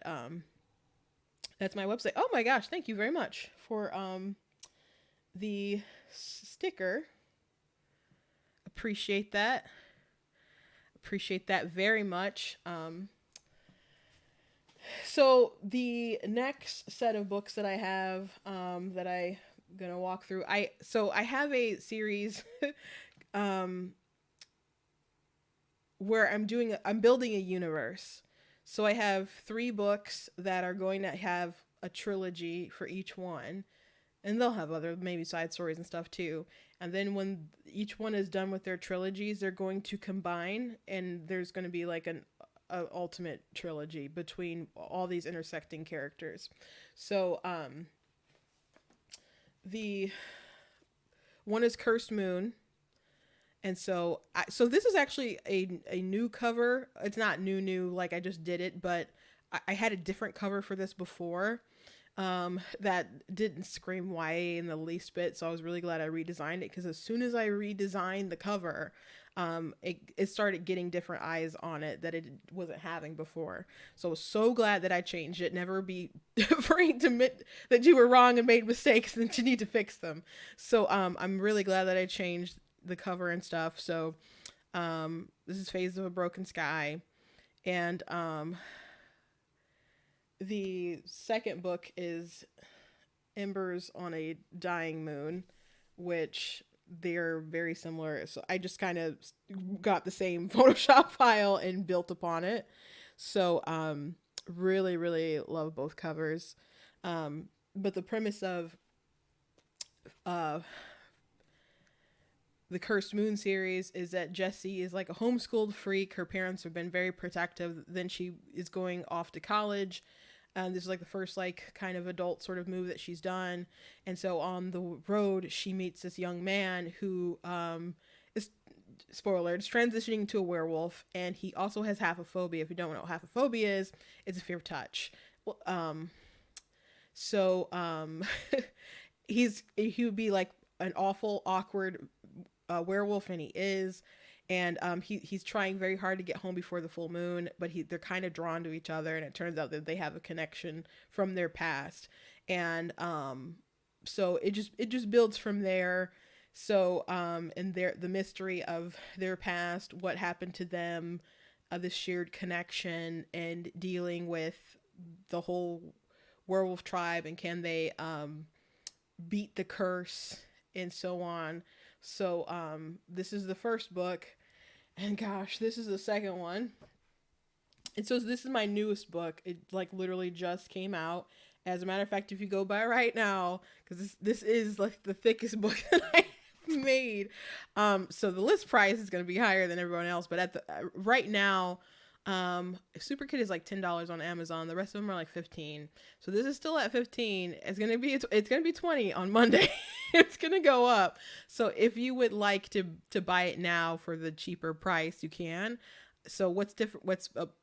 that's my website. Oh my gosh, thank you very much for the sticker. Appreciate that. Appreciate that very much. So the next set of books that I have that I'm gonna walk through, I have a series where I'm building a universe. So I have 3 books that are going to have a trilogy for each one, and they'll have other maybe side stories and stuff too. And then when each one is done with their trilogies, they're going to combine, and there's going to be like a ultimate trilogy between all these intersecting characters. So the one is Cursed Moon. And so this is actually a new cover. It's not new, like I just did it, but I had a different cover for this before that didn't scream YA in the least bit. So I was really glad I redesigned it, because as soon as I redesigned the cover, it started getting different eyes on it that it wasn't having before. So I was so glad that I changed it. Never be afraid to admit that you were wrong and made mistakes and that you need to fix them. So I'm really glad that I changed the cover and stuff. So this is Phase of a Broken Sky, and the second book is Embers on a Dying Moon, which they're very similar. So I just kind of got the same Photoshop file and built upon it. So really, really love both covers. But the premise of the Cursed Moon series is that Jessie is like a homeschooled freak. Her parents have been very protective. Then she is going off to college. And this is like the first like kind of adult sort of move that she's done. And so on the road, she meets this young man who is, spoiler, is transitioning to a werewolf. And he also has haphophobia. If you don't know what haphophobia is, it's a fear of touch. He would be like an awful, awkward werewolf, and he is. And he's trying very hard to get home before the full moon, but they're kind of drawn to each other, and it turns out that they have a connection from their past. And so it just builds from there. So and the mystery of their past, what happened to them, the shared connection, and dealing with the whole werewolf tribe, and can they beat the curse, and so on. So this is the first book, and gosh, this is the second one. And so this is my newest book. It like literally just came out. As a matter of fact, if you go by right now, because this is like the thickest book that I have made, so the list price is going to be higher than everyone else. But at the right now, Super Kid is like $10 on Amazon. The rest of them are like $15. So this is still at $15. It's gonna be $20 on Monday. It's gonna go up. So if you would like to buy it now for the cheaper price, you can. So what's different?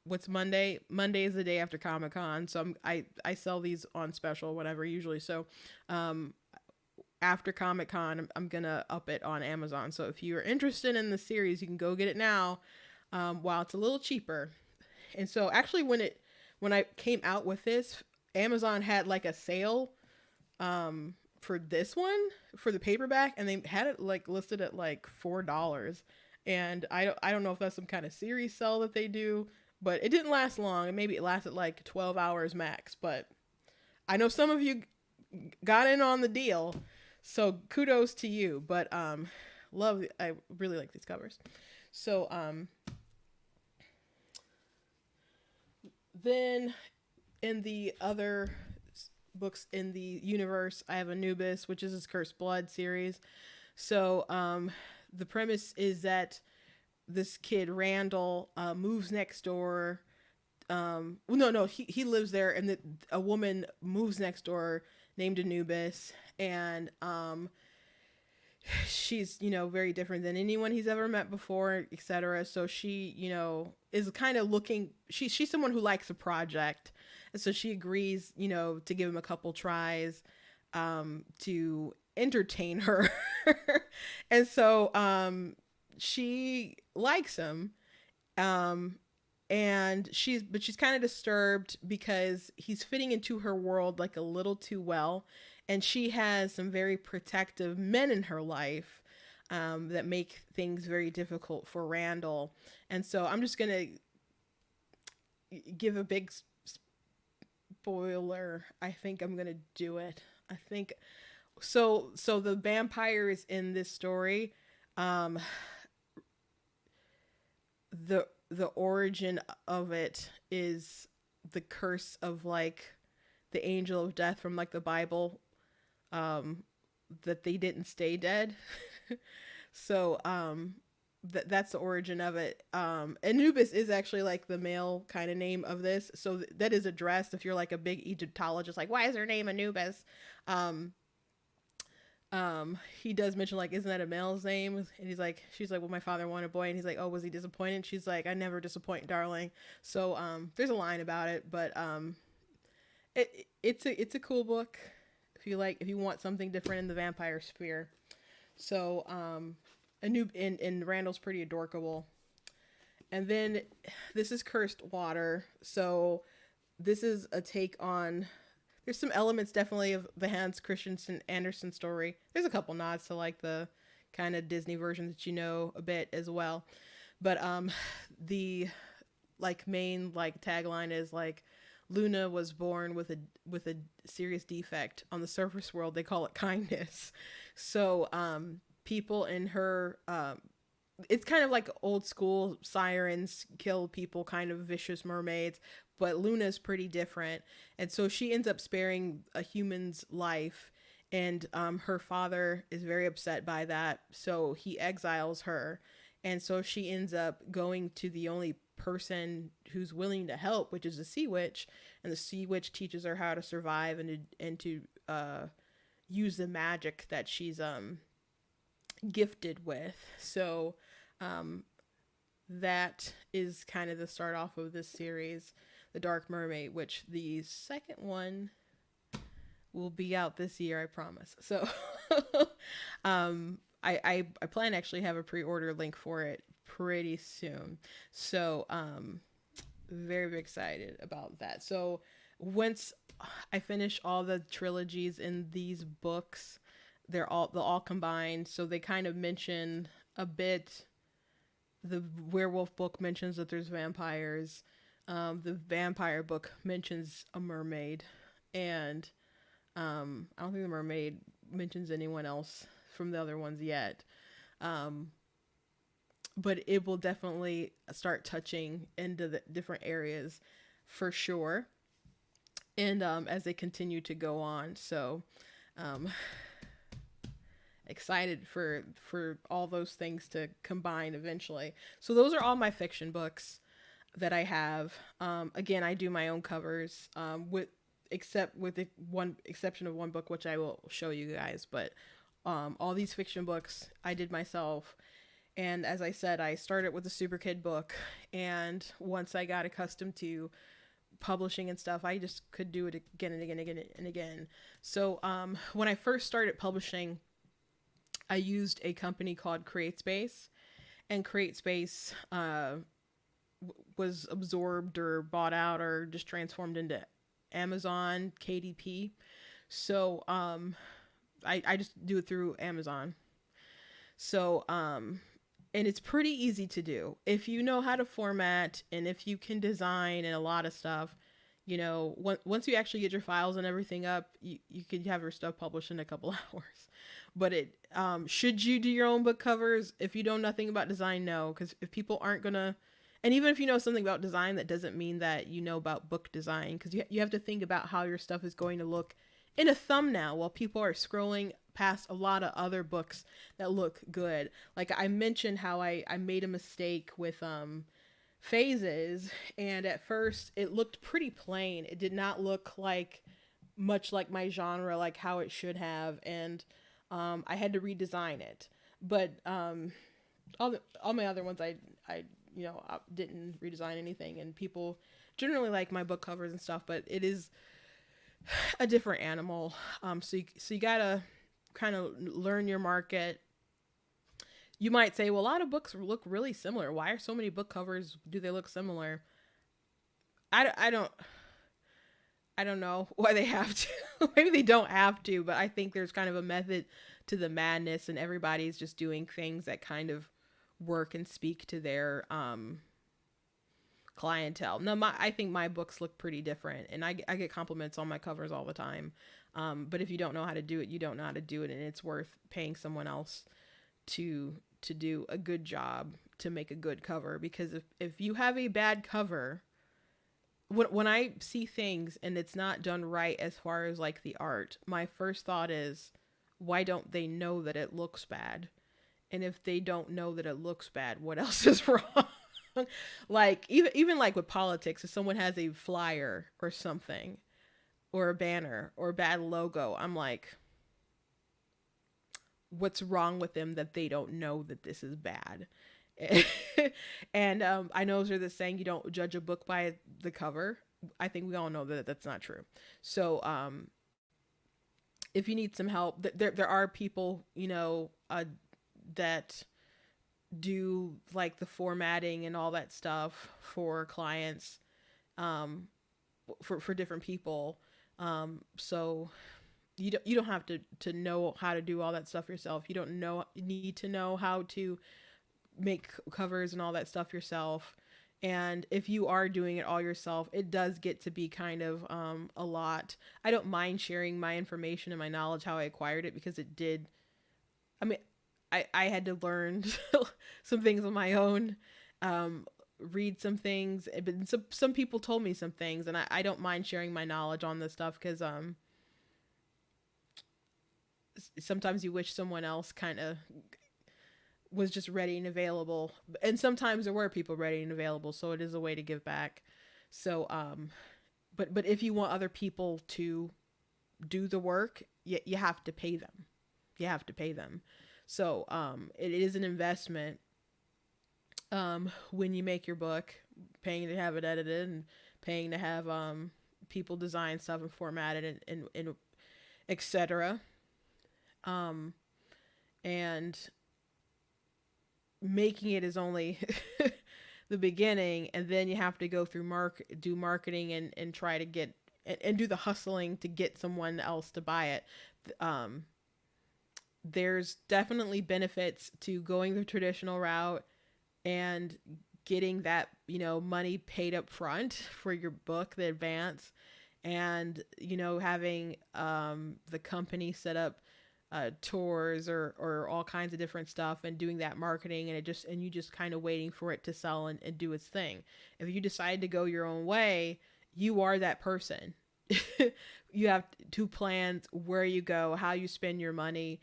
What's Monday? Monday is the day after Comic-Con. So I sell these on special, whatever, usually. So after Comic-Con, I'm gonna up it on Amazon. So if you're interested in the series, you can go get it now. While it's a little cheaper. And so actually when I came out with this, Amazon had like a sale for this one, for the paperback, and they had it like listed at like $4. And I don't know if that's some kind of series sell that they do, but it didn't last long, and maybe it lasted like 12 hours max. But I know some of you got in on the deal, so kudos to you. But I really like these covers. So then in the other books in the universe, I have Anubis, which is his Cursed Blood series. So the premise is that this kid Randall moves next door. He lives there, and a woman moves next door named Anubis, and she's very different than anyone he's ever met before, etc. So she is kind of looking. She's someone who likes a project, And so she agrees, to give him a couple tries to entertain her. And so she likes him. Um, and she's kind of disturbed because he's fitting into her world like a little too well, and she has some very protective men in her life that make things very difficult for Randall. And so I'm just gonna give a big spoiler. I think I'm gonna do it. I think so the vampires in this story, um the origin of it is the curse of like the angel of death from like the Bible, um that they didn't stay dead. So that's the origin of it. Anubis is actually like the male kind of name of this, so that is addressed if you're like a big Egyptologist, like, why is her name Anubis? um he does mention like, isn't that a male's name? And she's like, well, my father wanted a boy. And he's like, oh, was he disappointed? She's like, I never disappoint, darling. So there's a line about it, but it's a cool book if you want something different in the vampire sphere. So and Randall's pretty adorable. And then this is Cursed Water. So this is a take on, there's some elements definitely of the Hans Christian Andersen story. There's a couple nods to like the kind of Disney version that a bit as well. But the like main like tagline is like, Luna was born with a serious defect. On the surface world, they call it kindness. So people in her it's kind of like old school sirens kill people, kind of vicious mermaids, but Luna's pretty different. And so she ends up sparing a human's life, and her father is very upset by that, so he exiles her. And so she ends up going to the only person who's willing to help, which is the sea witch, and the sea witch teaches her how to survive and to use the magic that she's gifted with. So that is kind of the start off of this series, The Dark Mermaid, which the second one will be out this year, I promise. So I plan to actually have a pre-order link for it pretty soon. So very, very excited about that. So once I finish all the trilogies in these books, they'll all combined. So they kind of mention a bit. The werewolf book mentions that there's vampires. The vampire book mentions a mermaid, and I don't think the mermaid mentions anyone else from the other ones yet. But it will definitely start touching into the different areas for sure. And as they continue to go on, so excited for all those things to combine eventually. So those are all my fiction books that I have. Again, I do my own covers, with the one exception of one book, which I will show you guys. But all these fiction books I did myself. And as I said, I started with a Super Kid book, and once I got accustomed to publishing and stuff, I just could do it again and again and again and again. So when I first started publishing, I used a company called CreateSpace, and CreateSpace was absorbed or bought out or just transformed into Amazon KDP. So I just do it through Amazon. So and it's pretty easy to do if you know how to format and if you can design and a lot of stuff. Once you actually get your files and everything up, you could have your stuff published in a couple hours. But should you do your own book covers if you know nothing about design? No, because if people aren't gonna, and even if you know something about design, that doesn't mean that you know about book design, because you have to think about how your stuff is going to look in a thumbnail while people are scrolling past a lot of other books that look good. Like I mentioned how I made a mistake with phases, and at first it looked pretty plain. It did not look like much like my genre, like how it should have, and I had to redesign it. But all my other ones I didn't redesign anything, and people generally like my book covers and stuff, but it is a different animal. So you gotta kind of learn your market. You might say, well, a lot of books look really similar. Why are so many book covers? Do they look similar? I don't I don't know why they have to. Maybe they don't have to, but I think there's kind of a method to the madness, and everybody's just doing things that kind of work and speak to their clientele. Now, I think my books look pretty different, and I get compliments on my covers all the time. But if you don't know how to do it, you don't know how to do it, and it's worth paying someone else to do a good job to make a good cover. Because if you have a bad cover, when I see things and it's not done right as far as like the art, my first thought is, why don't they know that it looks bad? And if they don't know that it looks bad, what else is wrong? Like even like with politics, if someone has a flyer or something, or a banner or a bad logo, I'm like, what's wrong with them that they don't know that this is bad? And I know there's this saying, you don't judge a book by the cover. I think we all know that that's not true. So if you need some help, there are people, that do like the formatting and all that stuff for clients, for different people. So you don't have to know how to do all that stuff yourself. You need to know how to make covers and all that stuff yourself. And if you are doing it all yourself, it does get to be kind of a lot. I don't mind sharing my information and my knowledge, how I acquired it, because it did. I mean, I had to learn some things on my own, read some things, but some people told me some things, and I don't mind sharing my knowledge on this stuff, because sometimes you wish someone else kind of was just ready and available, and sometimes there were people ready and available, so it is a way to give back. So but if you want other people to do the work, you have to pay them. So it is an investment when you make your book, paying to have it edited and paying to have people design stuff and format it and etc. And making it is only the beginning, and then you have to go through do marketing and try to get and do the hustling to get someone else to buy it. There's definitely benefits to going the traditional route and getting that, money paid up front for your book, the advance, and, having the company set up tours or all kinds of different stuff, and doing that marketing, and you just kind of waiting for it to sell and do its thing. If you decide to go your own way, you are that person. You have to plan where you go, how you spend your money,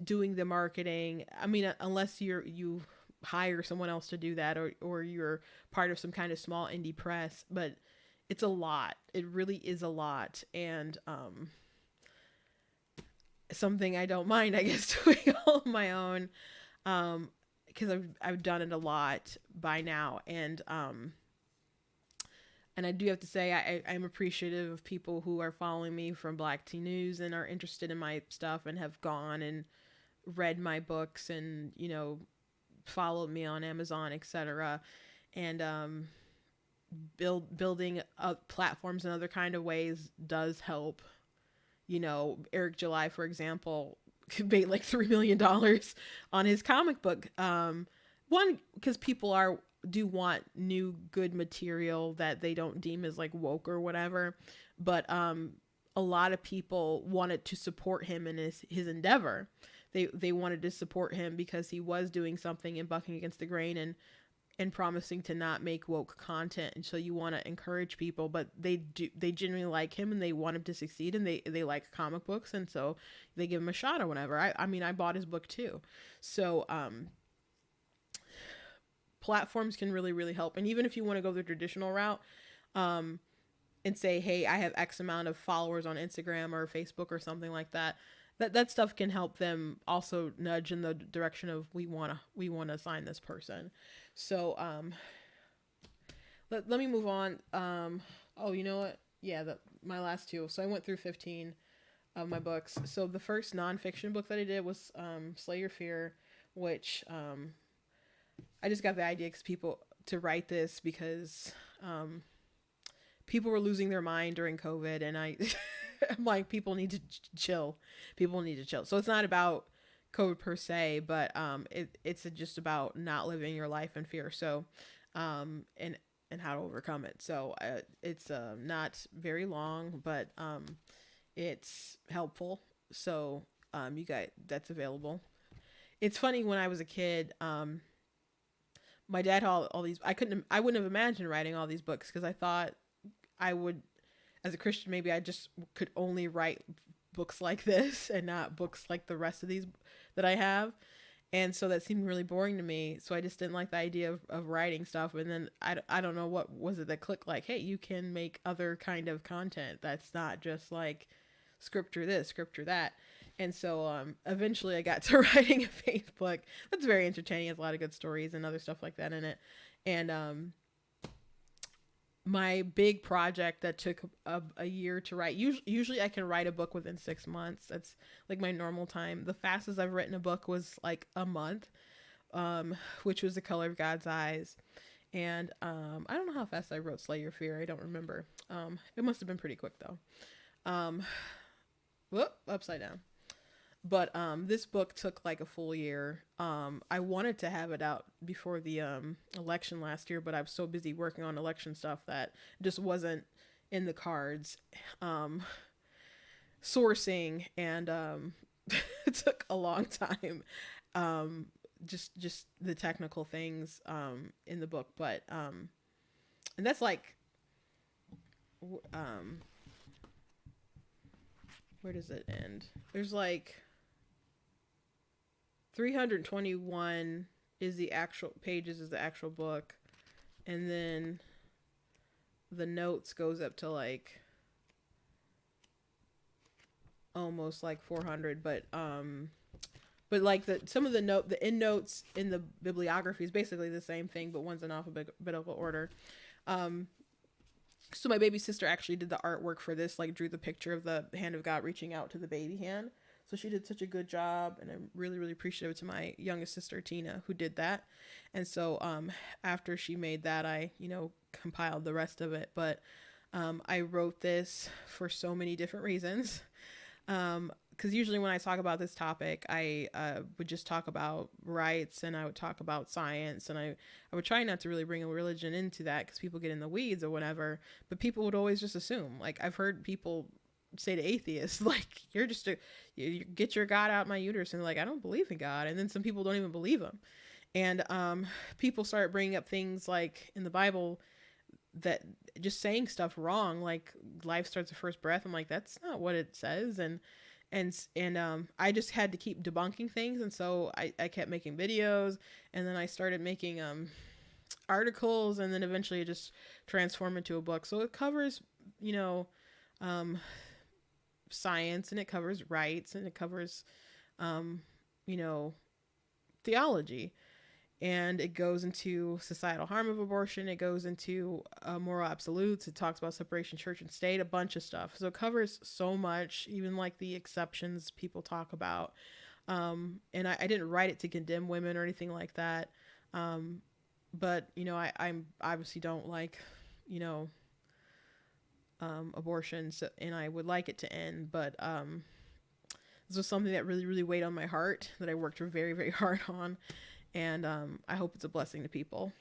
doing the marketing. I mean, unless you hire someone else to do that, or you're part of some kind of small indie press, but it's a lot. It really is a lot. And something I don't mind, I guess, doing all on my own, because I've done it a lot by now. And I do have to say, I'm appreciative of people who are following me from Black Teen News and are interested in my stuff and have gone and read my books and, followed me on Amazon, etc. And building up platforms in other kind of ways does help. Eric July, for example, made like $3 million on his comic book. One, because people do want new good material that they don't deem as like woke or whatever, but a lot of people wanted to support him in his endeavor. They wanted to support him because he was doing something and bucking against the grain and promising to not make woke content. And so you want to encourage people, but they genuinely like him and they want him to succeed, and they like comic books, and so they give him a shot or whatever. I mean, I bought his book too. So platforms can really, really help. And even if you want to go the traditional route, and say, hey, I have X amount of followers on Instagram or Facebook or something like that, that stuff can help them also nudge in the direction of, we want to sign this person. So let me move on. Oh, you know what? Yeah, my last two. So I went through 15 of my books. So the first nonfiction book that I did was Slay Your Fear, which I just got the idea because people to write this because um, people were losing their mind during COVID, and I'm like, people need to chill. People need to chill. So it's not about COVID per se, but it's just about not living your life in fear. So, and how to overcome it. So it's not very long, but it's helpful. So you guys, that's available. It's funny when I was a kid. My dad had all these. I wouldn't have imagined writing all these books because I thought I would, as a Christian, maybe I just could only write books like this and not books like the rest of these that I have. And so that seemed really boring to me. So I just didn't like the idea of writing stuff. And then I don't know what was it that clicked like, hey, you can make other kind of content that's not just like scripture this, scripture that. And so eventually I got to writing a faith book that's very entertaining. It has a lot of good stories and other stuff like that in it. And my big project that took a year to write. Usually I can write a book within 6 months. That's like my normal time. The fastest I've written a book was like a month, which was The Color of God's Eyes. And I don't know how fast I wrote Slay Your Fear. I don't remember. It must have been pretty quick though. Whoop, upside down. But this book took like a full year. I wanted to have it out before the election last year, but I was so busy working on election stuff that just wasn't in the cards. Sourcing and it took a long time. Just the technical things in the book, but and that's like where does it end? There's like 321 is the actual pages is the actual book, and then the notes goes up to like almost like 400, but like some of the end notes in the bibliography is basically the same thing, but one's in alphabetical order. So my baby sister actually did the artwork for this, like drew the picture of the hand of God reaching out to the baby hand. So she did such a good job, and I'm really, really appreciative to my youngest sister, Tina, who did that. And so after she made that, I, compiled the rest of it. But I wrote this for so many different reasons. Because usually when I talk about this topic, I would just talk about rights, and I would talk about science, and I would try not to really bring a religion into that because people get in the weeds or whatever. But people would always just assume, like I've heard people say to atheists, like, you get your God out my uterus, and like, I don't believe in God. And then some people don't even believe him. And people start bringing up things like in the Bible that just saying stuff wrong, like life starts with first breath. I'm like, that's not what it says. And I just had to keep debunking things. And so I kept making videos, and then I started making articles, and then eventually it just transformed into a book. So it covers, science, and it covers rights, and it covers theology, and it goes into societal harm of abortion. It goes into moral absolutes. It talks about separation church and state, a bunch of stuff. So it covers so much, even like the exceptions people talk about. And I didn't write it to condemn women or anything like that. But I'm obviously don't like abortion, so, and I would like it to end, but this was something that really, really weighed on my heart, that I worked very, very hard on, and I hope it's a blessing to people.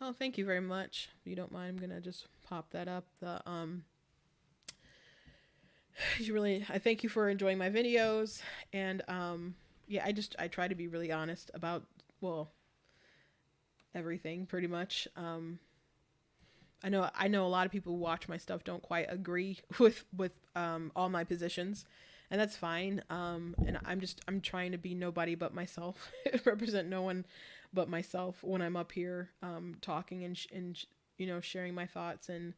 Oh, thank you very much. If you don't mind, I'm gonna just pop that up. I thank you for enjoying my videos, and yeah, I try to be really honest about, well, everything pretty much. I know a lot of people who watch my stuff don't quite agree with all my positions, and that's fine. And I'm trying to be nobody but myself, represent no one but myself when I'm up here talking and sharing my thoughts and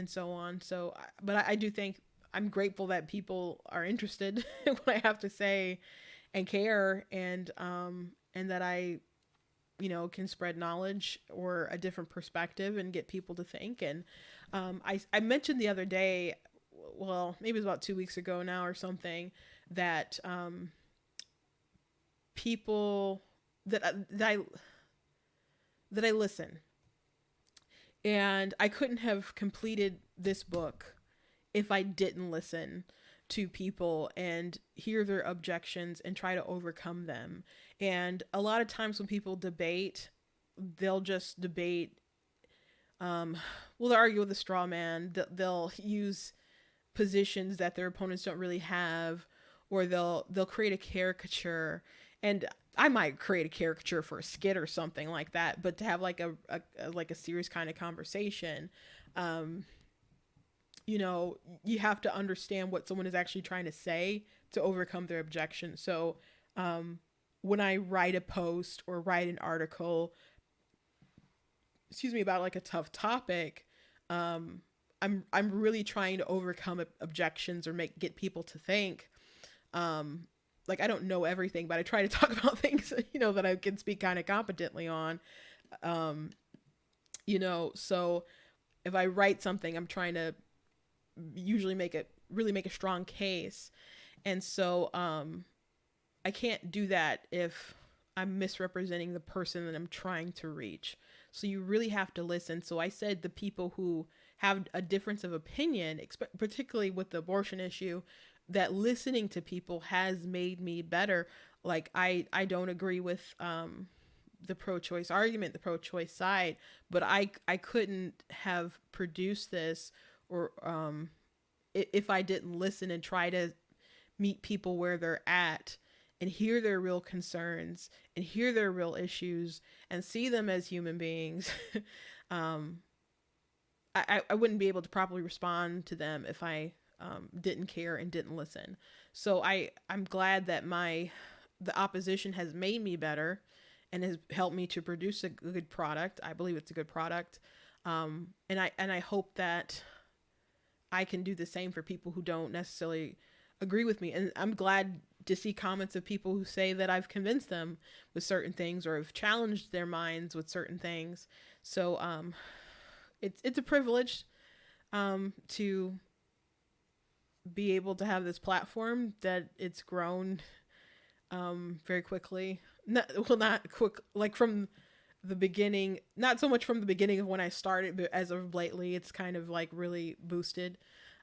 so on. So, but I do think I'm grateful that people are interested in what I have to say. and care, and that I, can spread knowledge or a different perspective and get people to think. And I mentioned the other day, well, maybe it was about 2 weeks ago now or something, that people that I listen, and I couldn't have completed this book if I didn't listen to people and hear their objections and try to overcome them. And a lot of times when people debate, they'll just debate. Well, they'll argue with a straw man. They'll use positions that their opponents don't really have, or they'll create a caricature. And I might create a caricature for a skit or something like that, but to have like a serious kind of conversation, you have to understand what someone is actually trying to say to overcome their objection. So when I write a post or write an article, about like a tough topic, I'm really trying to overcome objections or get people to think. Like, I don't know everything, but I try to talk about things, that I can speak kind of competently on. So if I write something, I'm trying to usually make a strong case. And so I can't do that if I'm misrepresenting the person that I'm trying to reach. So you really have to listen. So I said the people who have a difference of opinion, particularly with the abortion issue, that listening to people has made me better. Like, I don't agree with the pro-choice argument, the pro-choice side, but I couldn't have produced this or if I didn't listen and try to meet people where they're at and hear their real concerns and hear their real issues and see them as human beings. I wouldn't be able to properly respond to them if I didn't care and didn't listen. So I'm glad that the opposition has made me better and has helped me to produce a good product. I believe it's a good product. And I hope that I can do the same for people who don't necessarily agree with me. And I'm glad to see comments of people who say that I've convinced them with certain things or have challenged their minds with certain things. So it's a privilege to be able to have this platform that it's grown very quickly. Not quick, like from the beginning, not so much from the beginning of when I started, but as of lately, it's kind of like really boosted.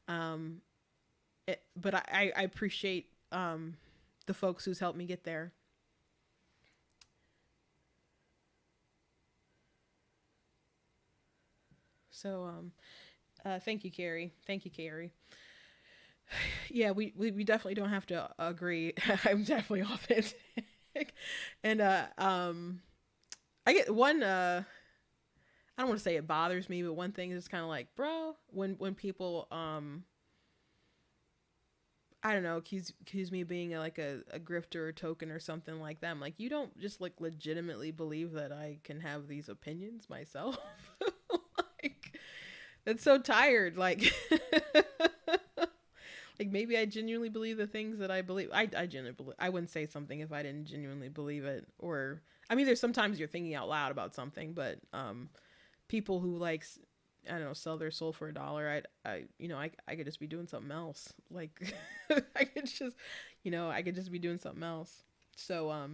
But I appreciate the folks who's helped me get there. So thank you, Carrie. Thank you, Carrie. Yeah, we definitely don't have to agree. I'm definitely authentic. And I get one I don't want to say it bothers me, but one thing is kind of like, bro, when people I don't know, accuse me of being like a grifter or token or something like that. I'm like, you don't just like legitimately believe that I can have these opinions myself? Like, that's so tired. Like like maybe I genuinely believe the things that I believe. I genuinely believe. I wouldn't say something if I didn't genuinely believe it. Or I mean, there's sometimes you're thinking out loud about something, but people who like, I don't know, sell their soul for $1. I could just be doing something else. Like I could just be doing something else. So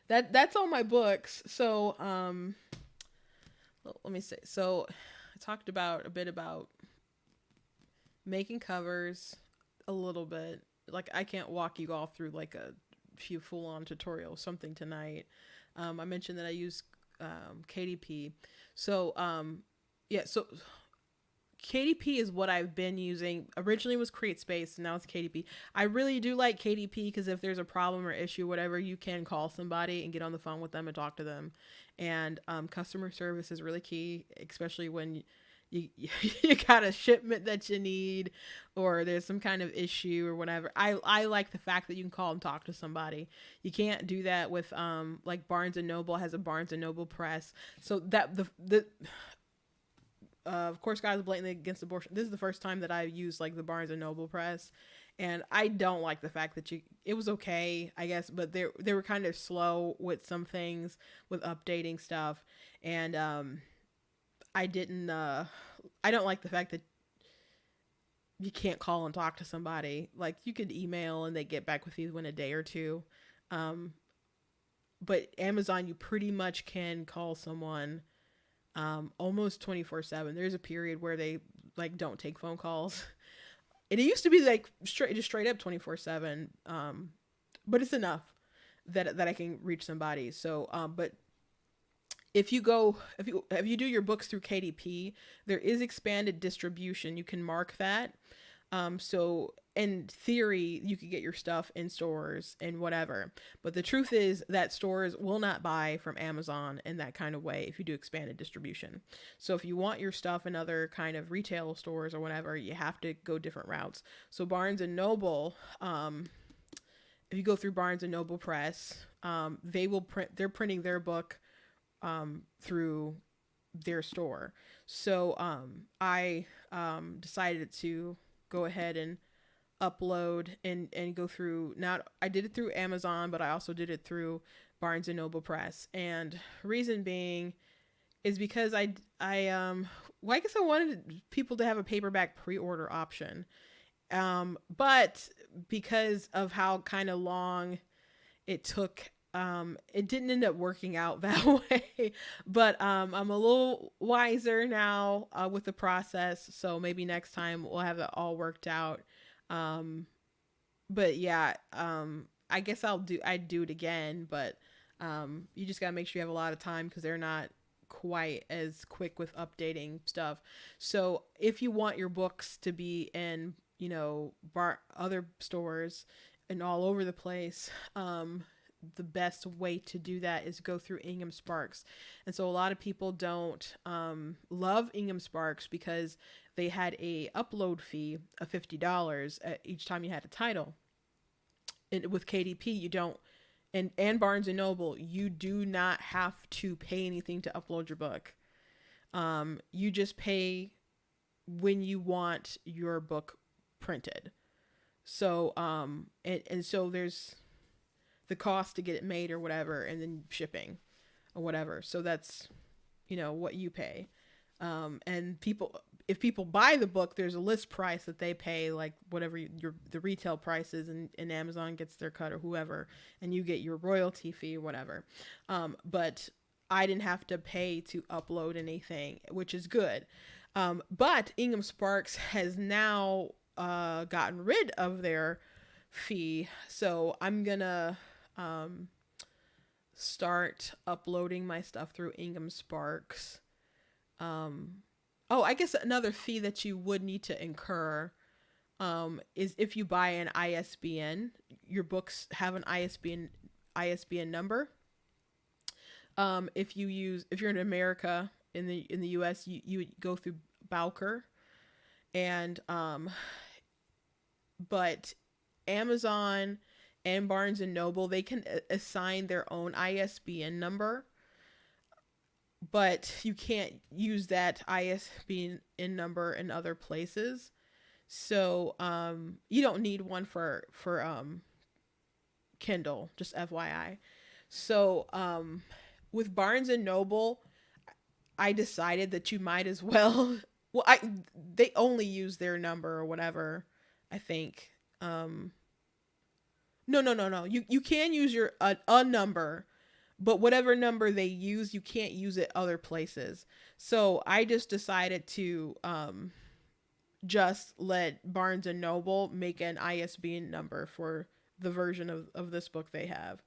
that's all my books. So let me say. So I talked a bit about making covers, a little bit. Like, I can't walk you all through like a few full-on tutorials, something tonight. I mentioned that I use KDP. So so KDP is what I've been using. Originally it was CreateSpace, and now it's KDP. I really do like KDP because if there's a problem or issue, whatever, you can call somebody and get on the phone with them and talk to them. And customer service is really key, especially when you got a shipment that you need, or there's some kind of issue or whatever. I like the fact that you can call and talk to somebody. You can't do that with like Barnes and Noble has a Barnes and Noble press. So that the of course, guys are blatantly against abortion. This is the first time that I used like the Barnes and Noble press, And I don't like the fact that it was okay, I guess, but they were kind of slow with some things, with updating stuff. And I didn't I don't like the fact that you can't call and talk to somebody. Like, you could email and they get back with you in a day or two. Um, but Amazon, you pretty much can call someone almost 24/7. There's a period where they like don't take phone calls. And it used to be like straight up 24/7. But it's enough that I can reach somebody. So, but if you do your books through KDP, there is expanded distribution. You can mark that. So in theory, you could get your stuff in stores and whatever. But the truth is that stores will not buy from Amazon in that kind of way if you do expanded distribution. So if you want your stuff in other kind of retail stores or whatever, you have to go different routes. So Barnes and Noble, if you go through Barnes and Noble Press, they're printing their book through their store. So I decided to go ahead and upload and go through, not I did it through Amazon, but I also did it through Barnes and Noble Press. And reason being is because well, I guess I wanted people to have a paperback pre-order option. But because of how kind of long it took, it didn't end up working out that way. But I'm a little wiser now with the process, so maybe next time we'll have it all worked out. But yeah, I guess I'd do it again, but you just gotta make sure you have a lot of time because they're not quite as quick with updating stuff. So if you want your books to be in, other stores and all over the place, the best way to do that is go through Ingham Sparks. And so a lot of people don't love Ingham Sparks because they had a upload fee of $50 each time you had a title. And with KDP, you don't, and Barnes and Noble, you do not have to pay anything to upload your book. You just pay when you want your book printed. So and so there's the cost to get it made or whatever, and then shipping or whatever. So that's, what you pay. And if people buy the book, there's a list price that they pay, like whatever the retail price is, and Amazon gets their cut or whoever, and you get your royalty fee or whatever. But I didn't have to pay to upload anything, which is good. But Ingham Sparks has now gotten rid of their fee. So I'm gonna start uploading my stuff through Ingham Sparks. I guess another fee that you would need to incur is if you buy an ISBN. Your books have an ISBN number. If you're in America, in the US, you would go through Bowker, and but Amazon and Barnes and Noble, they can assign their own ISBN number, but you can't use that ISBN number in other places. So you don't need one for Kindle, just FYI. So with Barnes and Noble, I decided that you might as well. Well, they only use their number or whatever, I think. No. You can use your a number, but whatever number they use, you can't use it other places. So I just decided to just let Barnes and Noble make an ISBN number for the version of this book they have.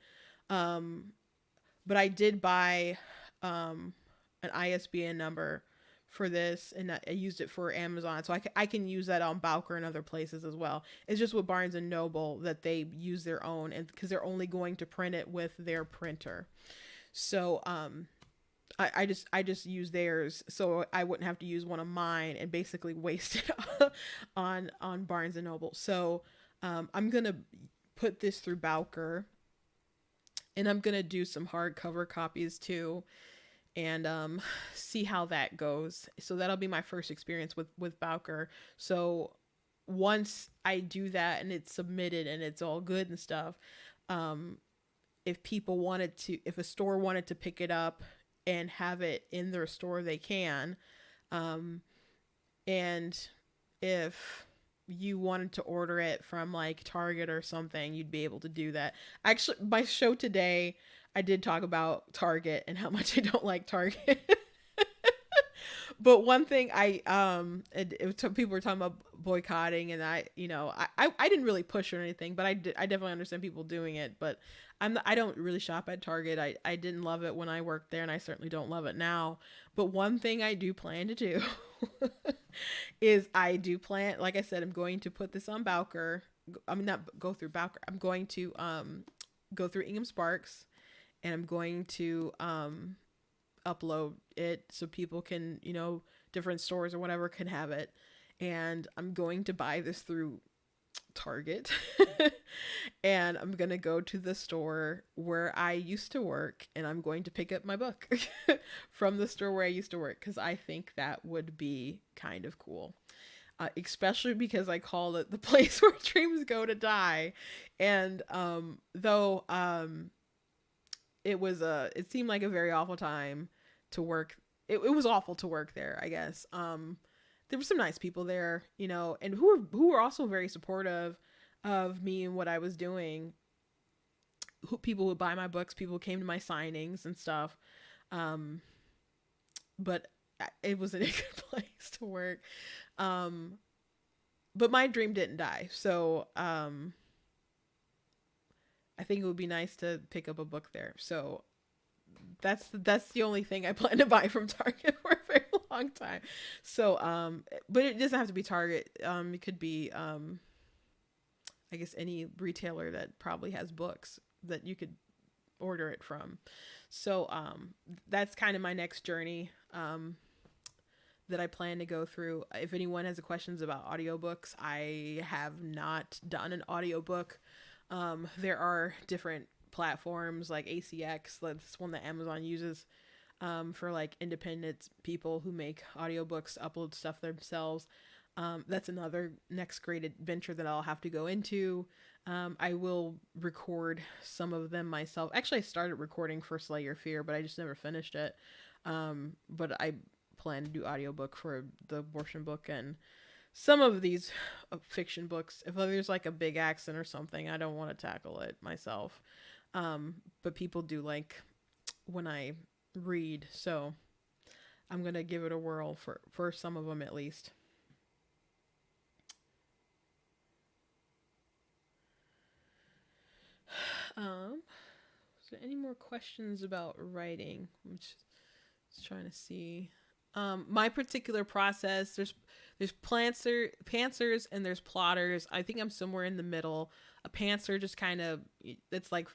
But I did buy an ISBN number for this, and I used it for Amazon, so I can use that on Bowker and other places as well. It's just with Barnes and Noble that they use their own, and because they're only going to print it with their printer. So I just use theirs, so I wouldn't have to use one of mine and basically waste it on Barnes and Noble. So I'm gonna put this through Bowker, and I'm gonna do some hardcover copies too, and see how that goes. So that'll be my first experience with Bowker. So once I do that and it's submitted and it's all good and stuff, um, if people wanted to, if a store wanted to pick it up and have it in their store, they can. Um, and if you wanted to order it from like Target or something, you'd be able to do that. Actually, my show today, I did talk about Target and how much I don't like Target. But one thing people were talking about boycotting, and I didn't really push or anything, but I definitely understand people doing it. But I don't really shop at Target. I didn't love it when I worked there, and I certainly don't love it now. But one thing I do plan to do is I do plan, like I said, I'm going to put this on Bowker. I mean, not go through Bowker. I'm going to go through Ingham Sparks, and I'm going to upload it so people can, different stores or whatever can have it. And I'm going to buy this through Target. And I'm going to go to the store where I used to work, and I'm going to pick up my book from the store where I used to work, because I think that would be kind of cool. Especially because I call it the place where dreams go to die. And though it seemed like a very awful time to work. It was awful to work there, I guess. There were some nice people there, and who were also very supportive of me and what I was doing. People would buy my books, people came to my signings and stuff. But it wasn't a good place to work. But my dream didn't die. So, I think it would be nice to pick up a book there. So that's the only thing I plan to buy from Target for a very long time. So, but it doesn't have to be Target. It could be, I guess any retailer that probably has books that you could order it from. So, that's kind of my next journey, that I plan to go through. If anyone has questions about audiobooks, I have not done an audiobook. There are different platforms like ACX, that's one that Amazon uses, for like independent people who make audiobooks, upload stuff themselves. That's another next great adventure that I'll have to go into. I will record some of them myself. Actually, I started recording First Light Your Fear, but I just never finished it. But I plan to do audiobook for the abortion book and some of these fiction books. If there's like a big accent or something, I don't want to tackle it myself. But people do like when I read, so I'm going to give it a whirl for some of them at least. Is there any more questions about writing? I'm just trying to see. My particular process, there's pantsers and there's plotters. I think I'm somewhere in the middle. A pantser just kind of, it's like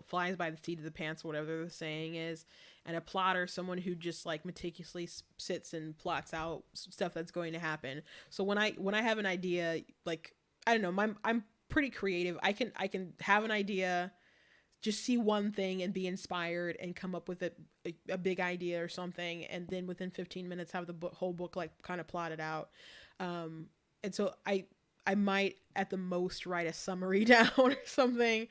flies by the seat of the pants, or whatever the saying is. And a plotter, someone who just like meticulously sits and plots out stuff that's going to happen. So when I have an idea, like, I don't know, I'm pretty creative. I can have an idea, just see one thing and be inspired and come up with a big idea or something, and then within 15 minutes have the whole book like kind of plotted out. And so I might at the most write a summary down or something.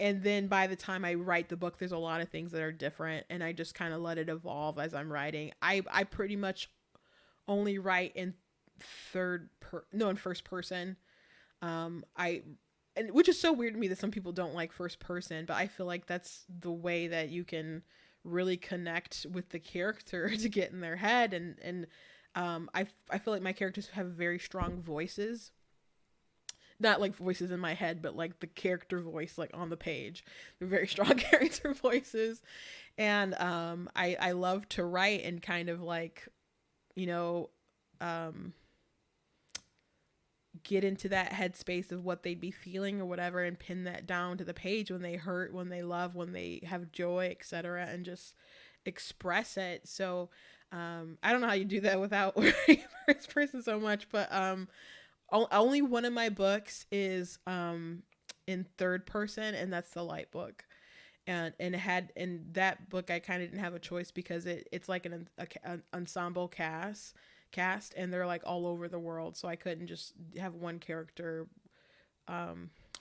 And then by the time I write the book, there's a lot of things that are different, and I just kind of let it evolve as I'm writing. I pretty much only write in first person. And which is so weird to me that some people don't like first person, but I feel like that's the way that you can really connect with the character to get in their head. And I feel like my characters have very strong voices, not like voices in my head, but like the character voice, like on the page. They're very strong character voices. And I love to write and kind of like, get into that headspace of what they'd be feeling or whatever, and pin that down to the page when they hurt, when they love, when they have joy, etc., and just express it. So I don't know how you do that without writing first person so much, but only one of my books is in third person, and that's the Light book. And in that book I kind of didn't have a choice because it's like an ensemble cast cast, and they're like all over the world. So I couldn't just have one character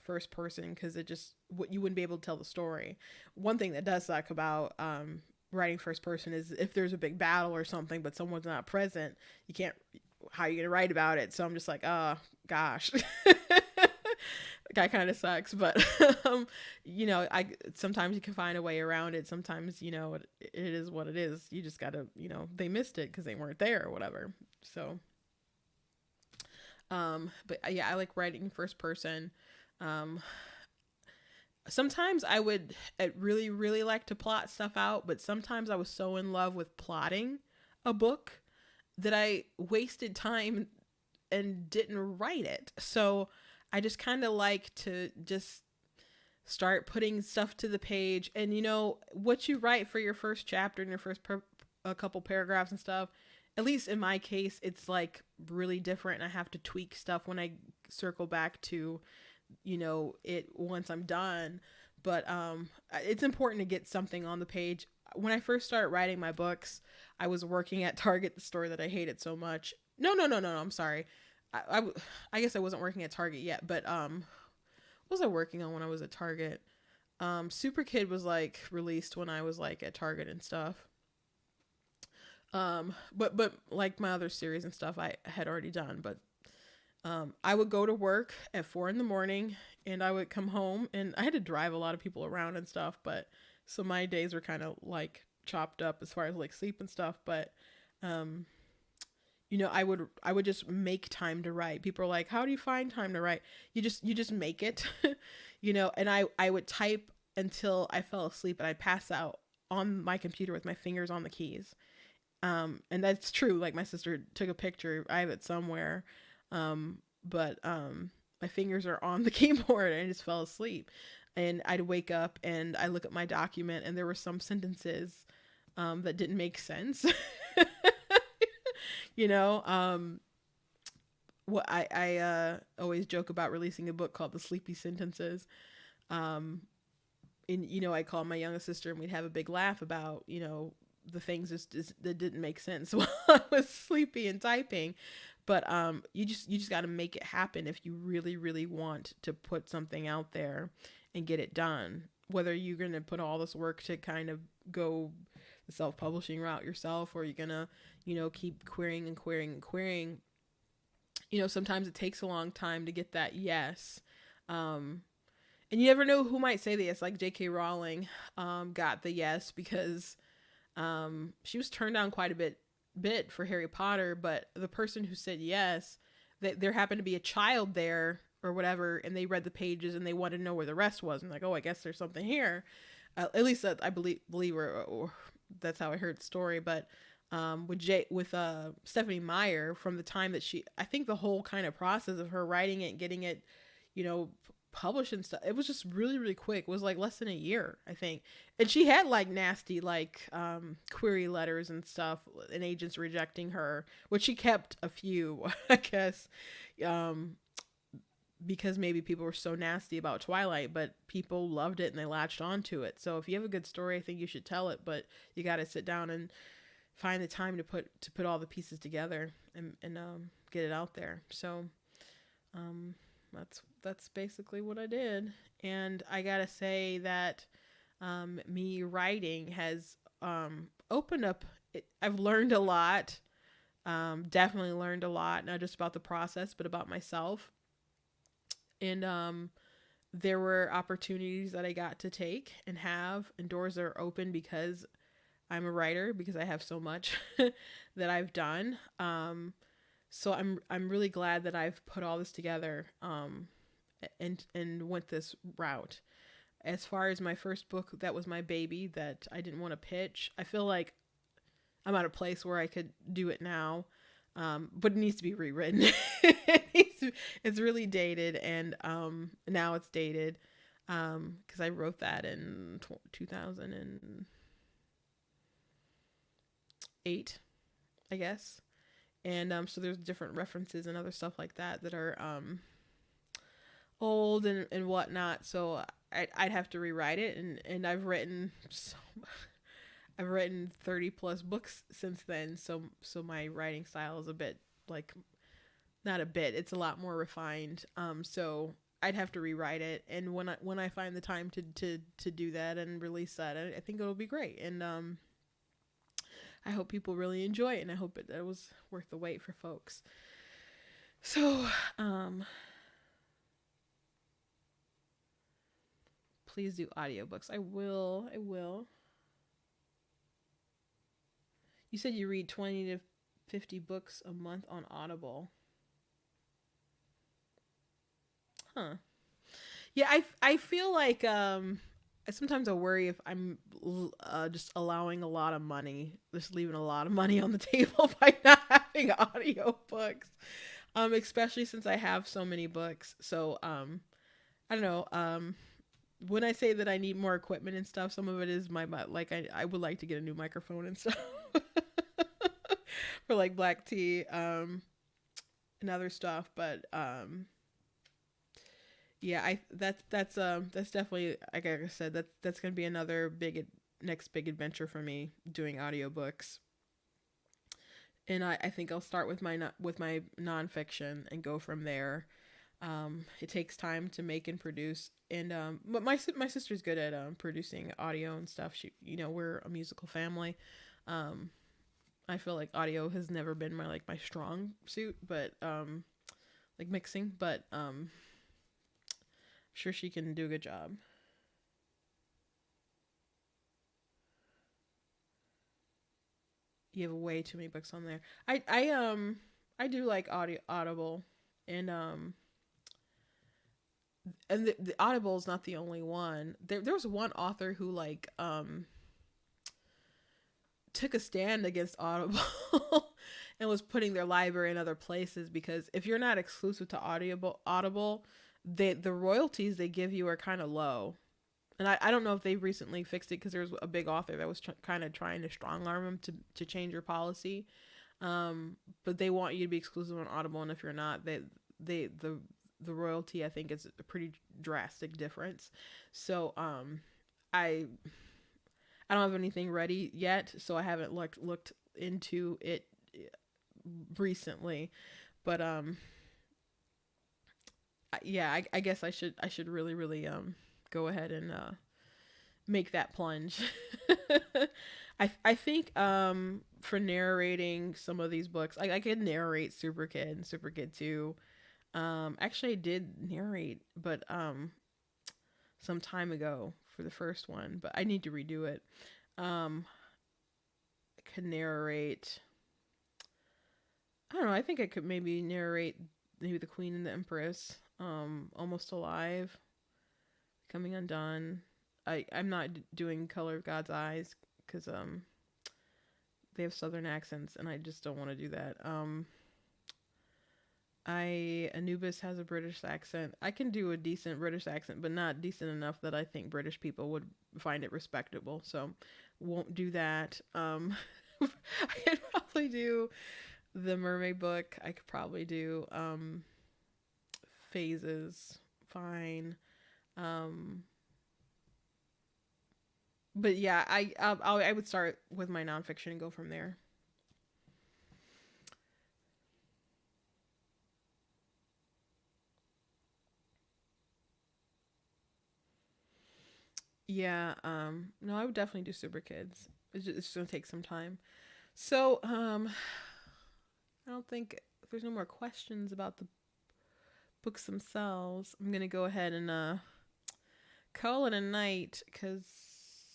first person, because it just, you wouldn't be able to tell the story. One thing that does suck about writing first person is if there's a big battle or something, but someone's not present, you can't, how are you gonna write about it? So I'm just like, oh gosh. That kind of sucks, but I sometimes you can find a way around it. Sometimes it is what it is. You just gotta, they missed it because they weren't there or whatever. So but yeah, I like writing first person. Sometimes I would really, really like to plot stuff out, but sometimes I was so in love with plotting a book that I wasted time and didn't write it. So I just kind of like to just start putting stuff to the page. And what you write for your first chapter and your first a couple paragraphs and stuff, at least in my case, it's like really different, and I have to tweak stuff when I circle back to it once I'm done. But it's important to get something on the page. When I first started writing my books, I was working at Target, the store that I hated so much. No, I'm sorry. I guess I wasn't working at Target yet, but what was I working on when I was at Target? Super Kid was like released when I was like at Target and stuff. But like my other series and stuff I had already done. But I would go to work at 4 a.m. and I would come home, and I had to drive a lot of people around and stuff, but so my days were kind of like chopped up as far as like sleep and stuff. But I would just make time to write. People are like, how do you find time to write? You just make it. And I would type until I fell asleep, and I'd pass out on my computer with my fingers on the keys. And that's true. Like, my sister took a picture. I have it somewhere. But my fingers are on the keyboard, and I just fell asleep. And I'd wake up and I look at my document, and there were some sentences that didn't make sense. What I always joke about releasing a book called The Sleepy Sentences. And I call my youngest sister, and we'd have a big laugh about the things that didn't make sense while I was sleepy and typing. But you just got to make it happen if you really, really want to put something out there and get it done. Whether you're going to put all this work to kind of go the self-publishing route yourself, or you're going to, keep querying and querying and querying. Sometimes it takes a long time to get that yes. And you never know who might say this. Like J.K. Rowling got the yes because she was turned down quite a bit for Harry Potter, but the person who said yes, there happened to be a child there or whatever, and they read the pages and they wanted to know where the rest was, and like, oh, I guess there's something here. At least that I believe or that's how I heard the story. But with Stephanie Meyer, from the time that I think the whole kind of process of her writing it, getting it, published and stuff, it was just really, really quick. It was like less than a year, I think. And she had like nasty query letters and stuff, and agents rejecting her, which she kept a few, I guess, because maybe people were so nasty about Twilight, but people loved it and they latched onto it. So if you have a good story, I think you should tell it, but you got to sit down and find the time to put all the pieces together and get it out there. So that's basically what I did. And I gotta say that me writing has opened up. I've learned a lot. Definitely learned a lot, not just about the process, but about myself. And there were opportunities that I got to take and have, and doors that are open because I'm a writer, because I have so much that I've done. So I'm really glad that I've put all this together and went this route. As far as my first book, that was my baby that I didn't want to pitch. I feel like I'm at a place where I could do it now, but it needs to be rewritten. It's really dated, and now it's dated because I wrote that in 2008, I guess. And so there's different references and other stuff like that are old and whatnot. So I'd have to rewrite it, and I've written so I've written 30 plus books since then, so my writing style is a bit like, not a bit, it's a lot more refined. So I'd have to rewrite it, and when I find the time to do that and release that, I think it'll be great. And I hope people really enjoy it, and I hope it was worth the wait for folks. So please do audiobooks. I will. You said you read 20 to 50 books a month on Audible. Huh. Yeah, I feel like sometimes I worry if I'm just allowing a lot of money, just leaving a lot of money on the table by not having audiobooks. Especially since I have so many books. So I don't know. When I say that I need more equipment and stuff, some of it is like I would like to get a new microphone and stuff for like black tea and other stuff. But yeah, that's definitely, like I said, that's gonna be another next big adventure for me, doing audiobooks. And I think I'll start with my nonfiction and go from there. It takes time to make and produce, and but my sister's good at producing audio and stuff. We're a musical family. Um, I feel like audio has never been my strong suit, but like mixing, but I'm sure she can do a good job. You have way too many books on there. I do like Audible, and the Audible is not the only one. There was one author who took a stand against Audible and was putting their library in other places, because if you're not exclusive to Audible, the royalties they give you are kind of low. And I don't know if they've recently fixed it, because there was a big author that was kind of trying to strong arm them to change your policy. But they want you to be exclusive on Audible, and if you're not, the royalty, I think, is a pretty drastic difference. So I I don't have anything ready yet, so I haven't looked into it recently. But yeah, I guess I should really go ahead and make that plunge. I think for narrating some of these books, I could narrate Super Kid and Super Kid 2. Actually I did narrate, but some time ago for the first one, but I need to redo it. I could narrate, I don't know, I think I could maybe narrate maybe The Queen and the Empress, Almost Alive, Coming Undone. I'm not doing Color of God's Eyes, because they have southern accents and I just don't want to do that. Anubis has a British accent. I can do a decent British accent, but not decent enough that I think British people would find it respectable. So won't do that. I could probably do the Mermaid book. I could probably do Phases. Fine. But yeah, I would start with my nonfiction and go from there. Yeah, no, I would definitely do Super Kids. It's gonna take some time. So, I don't think, if there's no more questions about the books themselves, I'm gonna go ahead and call it a night, because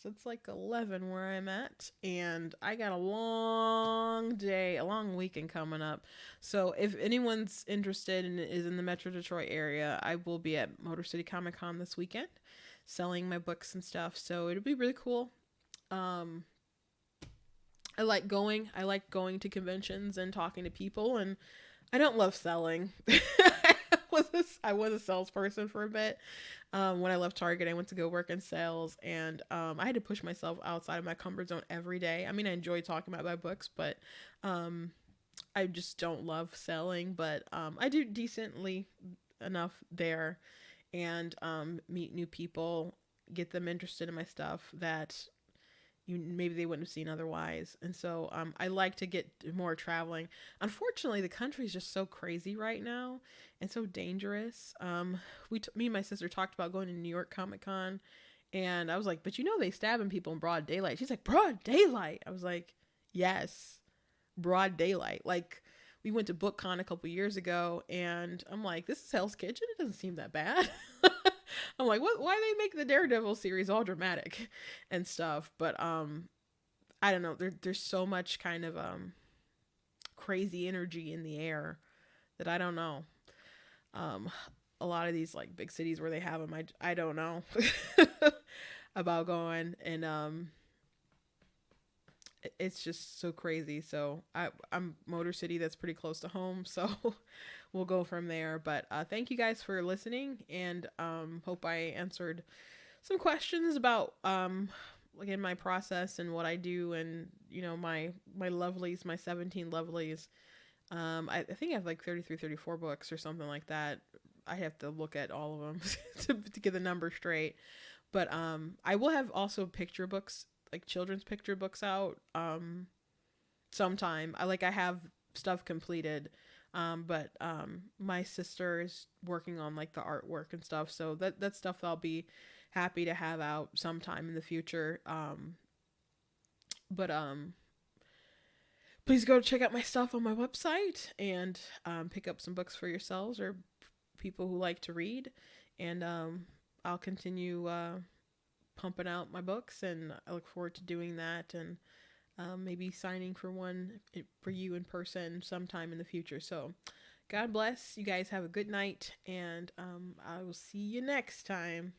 it's like 11 where I'm at, and I got a long day, a long weekend coming up. So if anyone's interested and is in the Metro Detroit area, I will be at Motor City Comic Con this weekend selling my books and stuff. So it'll be really cool. Um, I like going to conventions and talking to people, and I don't love selling. I was a salesperson for a bit. When I left Target, I went to go work in sales, and I had to push myself outside of my comfort zone every day. I mean, I enjoy talking about my books, but I just don't love selling. But I do decently enough there, and meet new people, get them interested in my stuff, that maybe they wouldn't have seen otherwise. And so I like to get more traveling. Unfortunately, the country is just so crazy right now and so dangerous. Me and my sister talked about going to New York Comic Con, and I was like, but they stabbing people in broad daylight. She's like, broad daylight. I was like, yes, broad daylight. Like, we went to BookCon a couple years ago, and I'm like, this is Hell's Kitchen. It doesn't seem that bad. I'm like, what? Why they make the Daredevil series all dramatic and stuff? But I don't know. There's so much kind of crazy energy in the air that I don't know. Um, a lot of these like big cities where they have them, I don't know about going, and it's just so crazy. So I'm Motor City, that's pretty close to home, so we'll go from there. But thank you guys for listening, and hope I answered some questions about again, my process and what I do, and my lovelies, my 17 lovelies. I think I have like 33, 34 books or something like that. I have to look at all of them to get the number straight. But I will have also picture books, like children's picture books out sometime. I have stuff completed, but my sister is working on like the artwork and stuff, so that's stuff I'll be happy to have out sometime in the future. But please go check out my stuff on my website, and pick up some books for yourselves or people who like to read. And I'll continue pumping out my books, and I look forward to doing that, and maybe signing for one for you in person sometime in the future. So God bless. You guys have a good night, and I will see you next time.